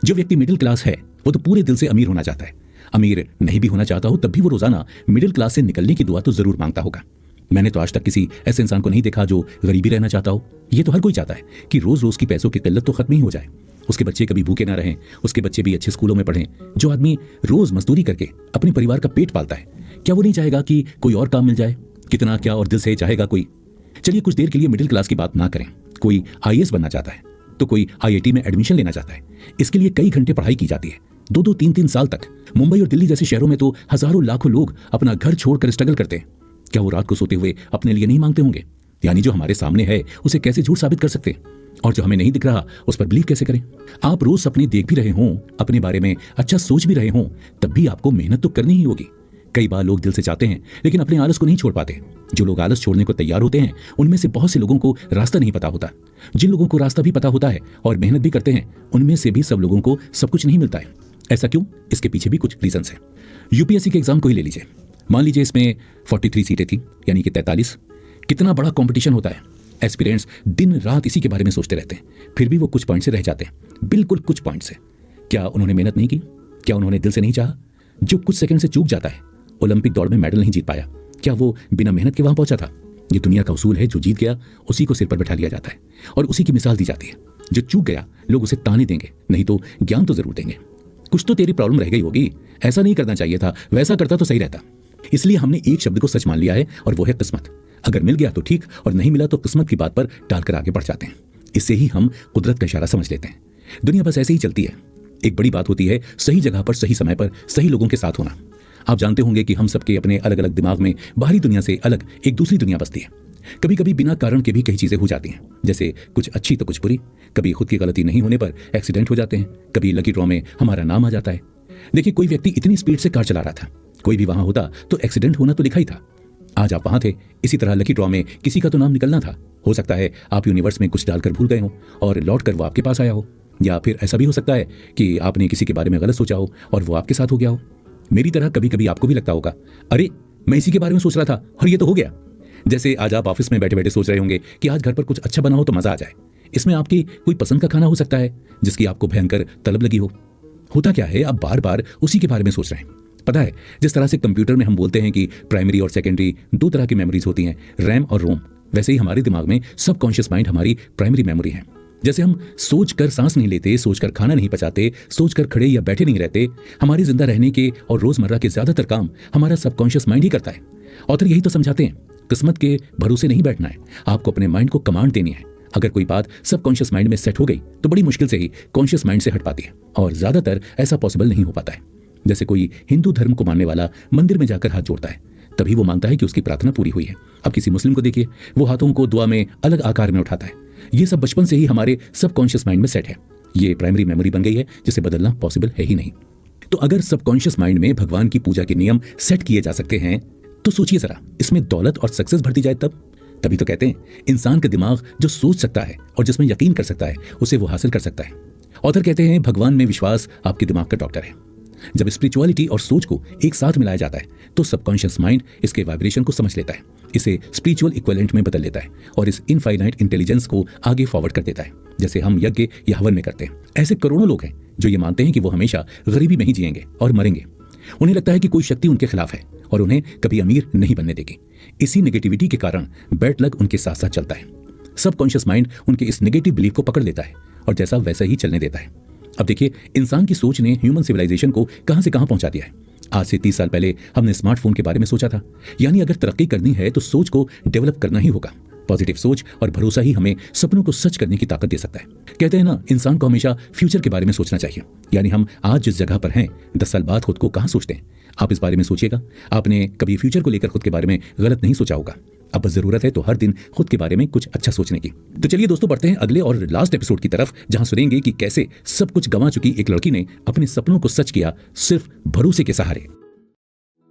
Speaker 1: जो व्यक्ति मिडिल क्लास है वो तो पूरे दिल से अमीर होना चाहता है। अमीर नहीं भी होना चाहता हो तब भी वो रोजाना मिडिल क्लास से निकलने की दुआ तो जरूर मांगता होगा। मैंने तो आज तक किसी ऐसे इंसान को नहीं देखा जो गरीबी रहना चाहता हो। ये तो हर कोई चाहता है कि रोज रोज की पैसों की किल्लत तो खत्म ही हो जाए, उसके बच्चे कभी भूखे ना रहें, उसके बच्चे भी अच्छे स्कूलों में पढ़ें। जो आदमी रोज मजदूरी करके अपने परिवार का पेट पालता है, क्या वो नहीं चाहेगा कि कोई और काम मिल जाए? कितना क्या और दिल से चाहेगा कोई। चलिए कुछ देर के लिए मिडिल क्लास की बात ना करें। कोई आईएएस बनना चाहता है तो कोई आईआईटी में एडमिशन लेना चाहता है। इसके लिए कई घंटे पढ़ाई की जाती है, 2-2, 3-3 साल तक। मुंबई और दिल्ली जैसे शहरों में तो हजारों लाखों लोग अपना घर छोड़कर स्ट्रगल करते हैं। क्या वो रात को सोते हुए अपने लिए नहीं मांगते होंगे? यानी जो हमारे सामने है उसे कैसे झूठ साबित कर सकते हैं, और जो हमें नहीं दिख रहा उस पर बिलीव कैसे करें? आप रोज सपने देख भी रहे हों, अपने बारे में अच्छा सोच भी रहे हों, तब भी आपको मेहनत तो करनी ही होगी। कई बार लोग दिल से चाहते हैं लेकिन अपने आलस को नहीं छोड़ पाते। जो लोग आलस छोड़ने को तैयार होते हैं उनमें से बहुत से लोगों को रास्ता नहीं पता होता। जिन लोगों को रास्ता भी पता होता है और मेहनत भी करते हैं, उनमें से भी सब लोगों को सब कुछ नहीं मिलता है। ऐसा क्यों? इसके पीछे भी कुछ रीजंस हैं। यूपीएससी के एग्जाम को ही ले लीजिए। मान लीजिए इसमें 43 सीटें थी, यानी कि 43। कितना बड़ा कंपटीशन होता है। एस्पिरेंट्स दिन रात इसी के बारे में सोचते रहते हैं, फिर भी वो कुछ पॉइंट से रह जाते हैं, बिल्कुल कुछ पॉइंट से। क्या उन्होंने मेहनत नहीं की? क्या उन्होंने दिल से नहीं चाहा? जो कुछ सेकंड से चूक जाता है, ओलंपिक दौड़ में मेडल नहीं जीत पाया, क्या वो बिना मेहनत के वहां पहुंचा था? ये दुनिया का उसूल है, जो जीत गया उसी को सिर पर बैठा लिया जाता है और उसी की मिसाल दी जाती है। जो चूक गया लोग उसे ताने देंगे, नहीं तो ज्ञान तो जरूर देंगे। कुछ तो तेरी प्रॉब्लम रह गई होगी, ऐसा नहीं करना चाहिए था, वैसा करता तो सही रहता। इसलिए हमने एक शब्द को सच मान लिया है और वो है किस्मत। अगर मिल गया तो ठीक, और नहीं मिला तो किस्मत की बात पर टालकर आगे बढ़ जाते हैं। इससे ही हम कुदरत का इशारा समझ लेते हैं। दुनिया बस ऐसे ही चलती है। एक बड़ी बात होती है सही जगह पर सही समय पर सही लोगों के साथ होना। आप जानते होंगे कि हम सबके अपने अलग अलग दिमाग में बाहरी दुनिया से अलग एक दूसरी दुनिया बसती है। कभी कभी बिना कारण के भी कई चीजें हो जाती हैं, जैसे कुछ अच्छी तो कुछ बुरी। कभी खुद की गलती नहीं होने पर एक्सीडेंट हो जाते हैं, कभी लकी ड्रॉ में हमारा नाम आ जाता है। देखिए, कोई व्यक्ति इतनी स्पीड से कार चला रहा था, कोई भी वहां होता तो एक्सीडेंट होना तो लिखा ही था। आज आप वहां थे, इसी तरह लकी ड्रॉ में किसी का तो नाम निकलना था। हो सकता है आप यूनिवर्स में कुछ डालकर भूल गए हो और लौट कर वो आपके पास आया हो, या फिर ऐसा भी हो सकता है कि आपने किसी के बारे में गलत सोचा हो और वो आपके साथ हो गया हो। मेरी तरह कभी कभी आपको भी लगता होगा, अरे मैं इसी के बारे में सोच रहा था और ये तो हो गया। जैसे आज आप ऑफिस में बैठे बैठे सोच रहे होंगे कि आज घर पर कुछ अच्छा बना हो तो मजा आ जाए। इसमें आपकी कोई पसंद का खाना हो सकता है जिसकी आपको भयंकर तलब लगी हो। होता क्या है, आप बार बार उसी के बारे में सोच रहे हैं। पता है, जिस तरह से कंप्यूटर में हम बोलते हैं कि प्राइमरी और सेकेंडरी दो तरह की मेमोरीज होती हैं, रैम और रोम, वैसे ही हमारे दिमाग में सबकॉन्शियस माइंड हमारी प्राइमरी मेमोरी है। जैसे हम सोचकर सांस नहीं लेते, सोचकर खाना नहीं पचाते, सोचकर खड़े या बैठे नहीं रहते, हमारे जिंदा रहने के और रोजमर्रा के ज्यादातर काम हमारा सबकॉन्शियस माइंड ही करता है। ऑथर यही तो समझाते हैं, किस्मत के भरोसे नहीं बैठना है, आपको अपने माइंड को कमांड देनी है। अगर कोई बात सबकॉन्शियस माइंड में सेट हो गई तो बड़ी मुश्किल से ही कॉन्शियस माइंड से हट पाती है, और ज्यादातर ऐसा पॉसिबल नहीं हो पाता है। जैसे कोई हिंदू धर्म को मानने वाला मंदिर में जाकर हाथ जोड़ता है, तभी वो मानता है कि उसकी प्रार्थना पूरी हुई है। अब किसी मुस्लिम को देखिए, वो हाथों को दुआ में अलग आकार में उठाता है। ये सब बचपन से ही हमारे सबकॉन्शियस माइंड में सेट है। ये प्राइमरी मेमोरी बन गई है जिसे बदलना पॉसिबल है ही नहीं। तो अगर सबकॉन्शियस माइंड में भगवान की पूजा के नियम सेट किए जा सकते हैं, तो सोचिए जरा, इसमें दौलत और सक्सेस भरती जाए तभी तो कहते हैं इंसान का दिमाग जो सोच सकता है और जिसमें यकीन कर सकता है उसे वो हासिल कर सकता है। ऑथर कहते हैं भगवान में विश्वास आपके दिमाग का डॉक्टर है। जब स्पिरिचुअलिटी और सोच को एक साथ मिलाया जाता है तो सबकॉन्शियस माइंड इसके वाइब्रेशन को समझ लेता है, इसे स्पिरिचुअल इक्विवेलेंट में बदल लेता है और इस इनफाइनाइट इंटेलिजेंस को आगे फॉरवर्ड कर देता है, जैसे हम यज्ञ या हवन में करते हैं। ऐसे करोड़ों लोग हैं जो ये मानते हैं कि वो हमेशा गरीबी में ही जिएंगे और मरेंगे। उन्हें लगता है कि कोई शक्ति उनके खिलाफ है और उन्हें कभी अमीर नहीं बनने देगी। इसी नेगेटिविटी के कारण बैड लक उनके साथ साथ चलता है। सबकॉन्शियस माइंड उनके इस नेगेटिव बिलीफ को पकड़ लेता है और जैसा वैसा ही चलने देता है। अब देखिए, इंसान की सोच ने ह्यूमन सिविलाइजेशन को कहां से कहां पहुंचा दिया है। आज से 30 साल पहले हमने स्मार्टफोन के बारे में सोचा था। यानी अगर तरक्की करनी है तो सोच को डेवलप करना ही होगा। पॉजिटिव सोच और भरोसा ही हमें सपनों को सच करने की ताकत दे सकता है। कहते हैं ना, इंसान को हमेशा फ्यूचर के बारे में सोचना चाहिए। यानी हम आज जिस जगह पर हैं, 10 साल बाद खुद को कहां सोचते हैं। आप इस बारे में सोचिएगा। आपने कभी फ्यूचर को लेकर खुद के बारे में गलत नहीं सोचा होगा। अब बस जरूरत है तो हर दिन खुद के बारे में कुछ अच्छा सोचने की। तो चलिए दोस्तों, बढ़ते हैं अगले और लास्ट एपिसोड की तरफ, जहां सुनेंगे कि कैसे सब कुछ गंवा चुकी एक लड़की ने अपने सपनों को सच किया सिर्फ भरोसे के सहारे।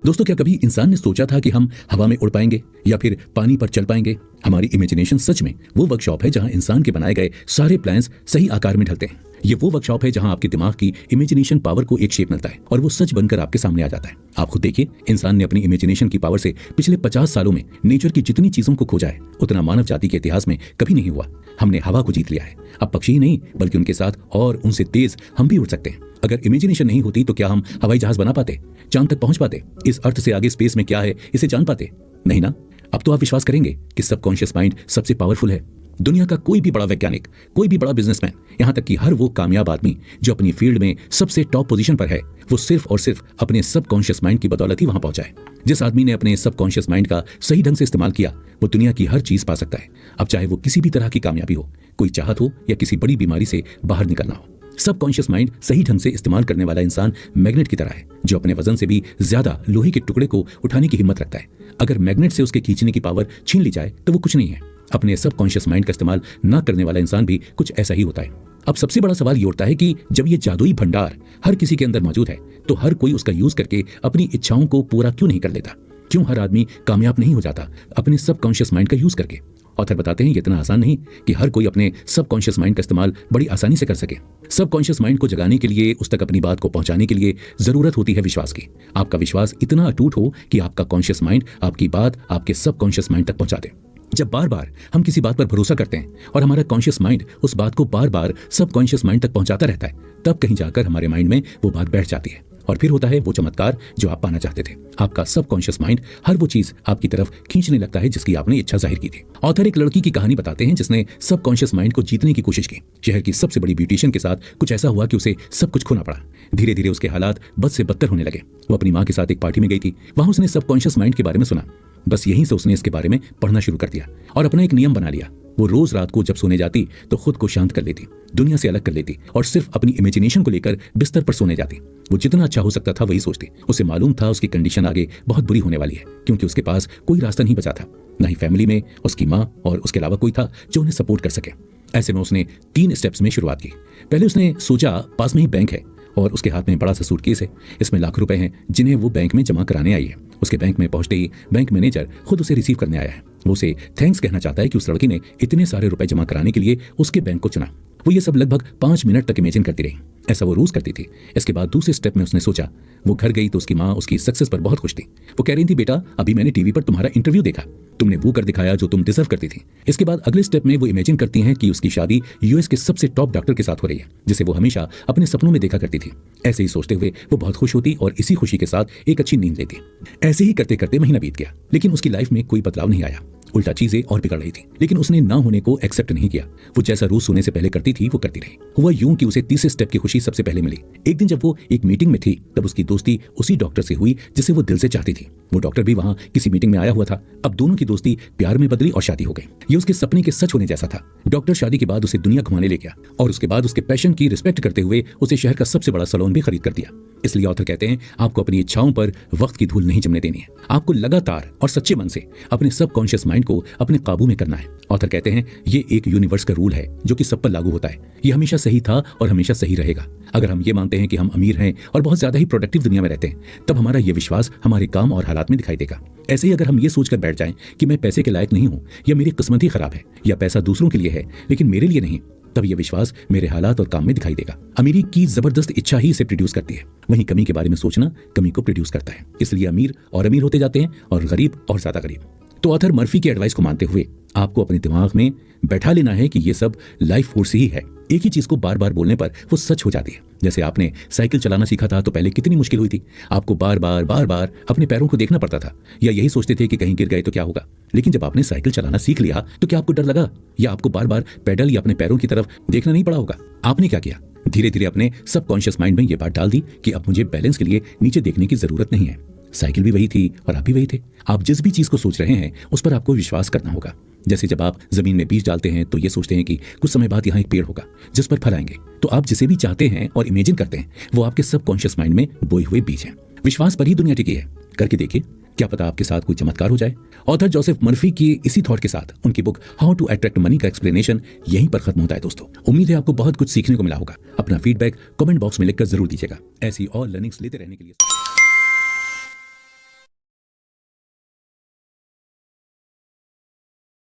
Speaker 1: दोस्तों, क्या कभी इंसान ने सोचा था कि हम हवा में उड़ पाएंगे या फिर पानी पर चल पाएंगे? हमारी इमेजिनेशन सच में वो वर्कशॉप है जहां इंसान के बनाए गए सारे प्लान्स सही आकार में ढलते हैं। ये वो वर्कशॉप है जहां आपके दिमाग की इमेजिनेशन पावर को एक शेप मिलता है और वो सच बनकर आपके सामने आ जाता है। आप खुद देखिए, इंसान ने अपनी इमेजिनेशन की पावर से पिछले 50 सालों में नेचर की जितनी चीजों को खोजा है, उतना मानव जाति के इतिहास में कभी नहीं हुआ। हमने हवा को जीत लिया है। अब पक्षी ही नहीं बल्कि उनके साथ और उनसे तेज हम भी उड़ सकते हैं। अगर इमेजिनेशन नहीं होती तो क्या हम हवाई जहाज बना पाते, चांद तक पहुंच पाते, इस अर्थ से आगे स्पेस में क्या है इसे जान पाते? नहीं ना। अब तो आप विश्वास करेंगे कि सबकॉन्शियस माइंड सबसे पावरफुल है। दुनिया का कोई भी बड़ा वैज्ञानिक, कोई भी बड़ा बिजनेसमैन, यहां तक कि हर वो कामयाब आदमी जो अपनी फील्ड में सबसे टॉप पोजीशन पर है, वो सिर्फ और सिर्फ अपने सबकॉन्शियस माइंड की बदौलत ही वहां पहुंचा है। जिस आदमी ने अपने सबकॉन्शियस माइंड का सही ढंग से इस्तेमाल किया, वो दुनिया की हर चीज पा सकता है। अब चाहे वो किसी भी तरह की कामयाबी हो, कोई चाहत हो या किसी बड़ी बीमारी से बाहर निकलना हो। सबकॉन्शियस माइंड सही ढंग से इस्तेमाल करने वाला इंसान मैग्नेट की तरह है, जो अपने वजन से भी ज्यादा लोहे के टुकड़े को उठाने की हिम्मत रखता है। अगर मैग्नेट से उसके खींचने की पावर छीन ली जाए तो वो कुछ नहीं है। अपने सबकॉन्शियस माइंड का इस्तेमाल ना करने वाला इंसान भी कुछ ऐसा ही होता है। अब सबसे बड़ा सवाल ये उठता है कि जब ये जादुई भंडार हर किसी के अंदर मौजूद है, तो हर कोई उसका यूज करके अपनी इच्छाओं को पूरा क्यों नहीं कर लेता? क्यों हर आदमी कामयाब नहीं हो जाता अपने सबकॉन्शियस माइंड का यूज करके। ऑथर बताते हैं ये इतना आसान नहीं कि हर कोई अपने सबकॉन्शियस माइंड का इस्तेमाल बड़ी आसानी से कर सके। सबकॉन्शियस माइंड को जगाने के लिए, उस तक अपनी बात को पहुंचाने के लिए जरूरत होती है विश्वास की। आपका विश्वास इतना अटूट हो कि आपका कॉन्शियस माइंड आपकी बात आपके सबकॉन्शियस माइंड तक पहुंचा दे। जब बार बार हम किसी बात पर भरोसा करते हैं और हमारा कॉन्शियस माइंड उस बात को बार बार सबकॉन्शियस माइंड तक पहुंचाता रहता है, तब कहीं जाकर हमारे माइंड में वो बात बैठ जाती है और फिर होता है वो चमत्कार जो आप पाना चाहते थे। आपका सबकॉन्शियस माइंड हर वो चीज आपकी तरफ खींचने लगता है जिसकी आपने इच्छा जाहिर की थी। ऑथर एक लड़की की कहानी बताते हैं जिसने सबकॉन्शियस माइंड को जीतने की कोशिश की। शहर की सबसे बड़ी ब्यूटिशियन के साथ कुछ ऐसा हुआ कि उसे सब कुछ खोना पड़ा। धीरे धीरे उसके हालात बद से बदतर होने लगे। वो अपनी माँ के साथ एक पार्टी में गई थी। वहां उसने सबकॉन्शियस माइंड के बारे में सुना। बस यहीं से उसने इसके बारे में पढ़ना शुरू कर दिया और अपना एक नियम बना लिया। वो रोज रात को जब सोने जाती तो खुद को शांत कर लेती, दुनिया से अलग कर लेती और सिर्फ अपनी इमेजिनेशन को लेकर बिस्तर पर सोने जाती। वो जितना अच्छा हो सकता था वही सोचती। उसे मालूम था उसकी कंडीशन आगे बहुत बुरी होने वाली है, क्योंकि उसके पास कोई रास्ता नहीं बचा था। न ही फैमिली में उसकी माँ और उसके अलावा कोई था जो उन्हें सपोर्ट कर सके। ऐसे में उसने 3 स्टेप्स में शुरुआत की। पहले उसने सोचा पास में ही बैंक है और उसके हाथ में बड़ा सा सूटकेस है, इसमें लाख रुपए हैं जिन्हें वो बैंक में जमा कराने आई है। उसके बैंक में पहुंचते ही बैंक मैनेजर खुद उसे रिसीव करने आया है। वो उसे थैंक्स कहना चाहता है कि उस लड़की ने इतने सारे रुपए जमा कराने के लिए उसके बैंक को चुना। वो ये सब लगभग 5 मिनट तक इमेजिन करती रही। ऐसा वो रोज करती थी। इसके बाद दूसरे स्टेप में उसने सोचा। वो घर गई तो उसकी माँ उसकी सक्सेस पर बहुत खुश थी। वो कह रही थी, बेटा अभी मैंने टीवी पर तुम्हारा इंटरव्यू देखा, तुमने वो कर दिखाया जो तुम डिजर्व करती थी। इसके बाद अगले स्टेप में वो इमेजिन करती हैं कि उसकी शादी यूएस के सबसे टॉप डॉक्टर के साथ हो रही है, जिसे वो हमेशा अपने सपनों में देखा करती थी। ऐसे ही सोचते हुए वो बहुत खुश होती और इसी खुशी के साथ एक अच्छी नींद लेती। ऐसे ही करते करते महीना बीत गया, लेकिन उसकी लाइफ में कोई बदलाव नहीं आया। उल्टा चीजें और बिगड़ रही थी। लेकिन उसने ना होने को एक्सेप्ट नहीं किया। वो जैसा रोज सोने से पहले करती थी वो करती रही। हुआ यूं कि उसे तीसरे स्टेप की खुशी सबसे पहले मिली। एक दिन जब वो एक मीटिंग में थी तब उसकी दोस्ती उसी डॉक्टर से हुई जिसे वो दिल से चाहती थी। वो डॉक्टर भी वहां किसी मीटिंग में आया हुआ था। अब दोनों की दोस्ती प्यार में बदली और शादी हो गई। ये उसके सपने के सच होने जैसा था। डॉक्टर शादी के बाद उसे दुनिया घुमाने ले गया और उसके बाद उसके पैशन की रिस्पेक्ट करते हुए उसे शहर का सबसे बड़ा सैलून भी खरीद कर दिया। इसलिए ऑथर कहते हैं आपको अपनी इच्छाओं पर वक्त की धूल नहीं जमने देनी है। आपको लगातार और सच्चे मन से अपने सबकॉन्शियस माइंड को अपने काबू में करना है। ऑथर कहते हैं ये एक यूनिवर्स का रूल है जो कि सब पर लागू होता है। ये हमेशा सही था और हमेशा सही रहेगा। अगर हम ये मानते हैं कि हम अमीर हैं और बहुत ज्यादा ही प्रोडक्टिव दुनिया में रहते हैं, तब हमारा ये विश्वास हमारे काम और हालात में दिखाई देगा। ऐसे ही अगर हम ये सोचकर बैठ जाएं कि मैं पैसे के लायक नहीं हूं, या मेरी किस्मत ही खराब है, या पैसा दूसरों के लिए है लेकिन मेरे लिए नहीं, तब यह विश्वास मेरे हालात और काम में दिखाई देगा। अमीरी की जबरदस्त इच्छा ही इसे प्रोड्यूस करती है। वहीं कमी के बारे में सोचना कमी को प्रोड्यूस करता है। इसलिए अमीर और अमीर होते जाते हैं और गरीब और ज्यादा गरीब। तो ऑथर मर्फी की एडवाइस को मानते हुए आपको अपने दिमाग में बैठा लेना है कि ये सब लाइफ फोर्स ही है। एक ही चीज को बार बार बोलने पर वो सच हो जाती है। जैसे आपने साइकिल चलाना सीखा था तो पहले कितनी मुश्किल हुई थी। आपको बार बार अपने पैरों को देखना पड़ता था, या यही सोचते थे कि कहीं गिर गए तो क्या होगा। लेकिन जब आपने साइकिल चलाना सीख लिया तो क्या आपको डर लगा, या आपको बार बार पैडल या अपने पैरों की तरफ देखना नहीं पड़ा होगा। आपने क्या किया, धीरे धीरे अपने सबकॉन्शियस माइंड में ये बात डाल दी कि अब मुझे बैलेंस के लिए नीचे देखने की जरूरत नहीं है। साइकिल भी वही थी और आप भी वही थे। आप जिस भी चीज को सोच रहे हैं उस पर आपको विश्वास करना होगा। जैसे जब आप जमीन में बीज डालते हैं तो ये सोचते हैं कि कुछ समय बाद यहाँ एक पेड़ होगा जिस पर फल आएंगे। तो आप जिसे भी चाहते हैं और इमेजिन करते हैं वो आपके सबकॉन्शियस माइंड में बोए हुए बीज हैं। विश्वास पर ही दुनिया टिकी है। करके देखिए, क्या पता आपके साथ कोई चमत्कार हो जाए। ऑथर जोसेफ मर्फी की इसी थॉट के साथ उनकी book how to attract money का एक्सप्लेनेशन यहीं पर खत्म होता है। दोस्तों, उम्मीद है आपको बहुत कुछ सीखने को मिला होगा। अपना फीडबैक कमेंट बॉक्स में लिखकर जरूर दीजिएगा। ऐसी और लर्निंग्स लेते रहने के लिए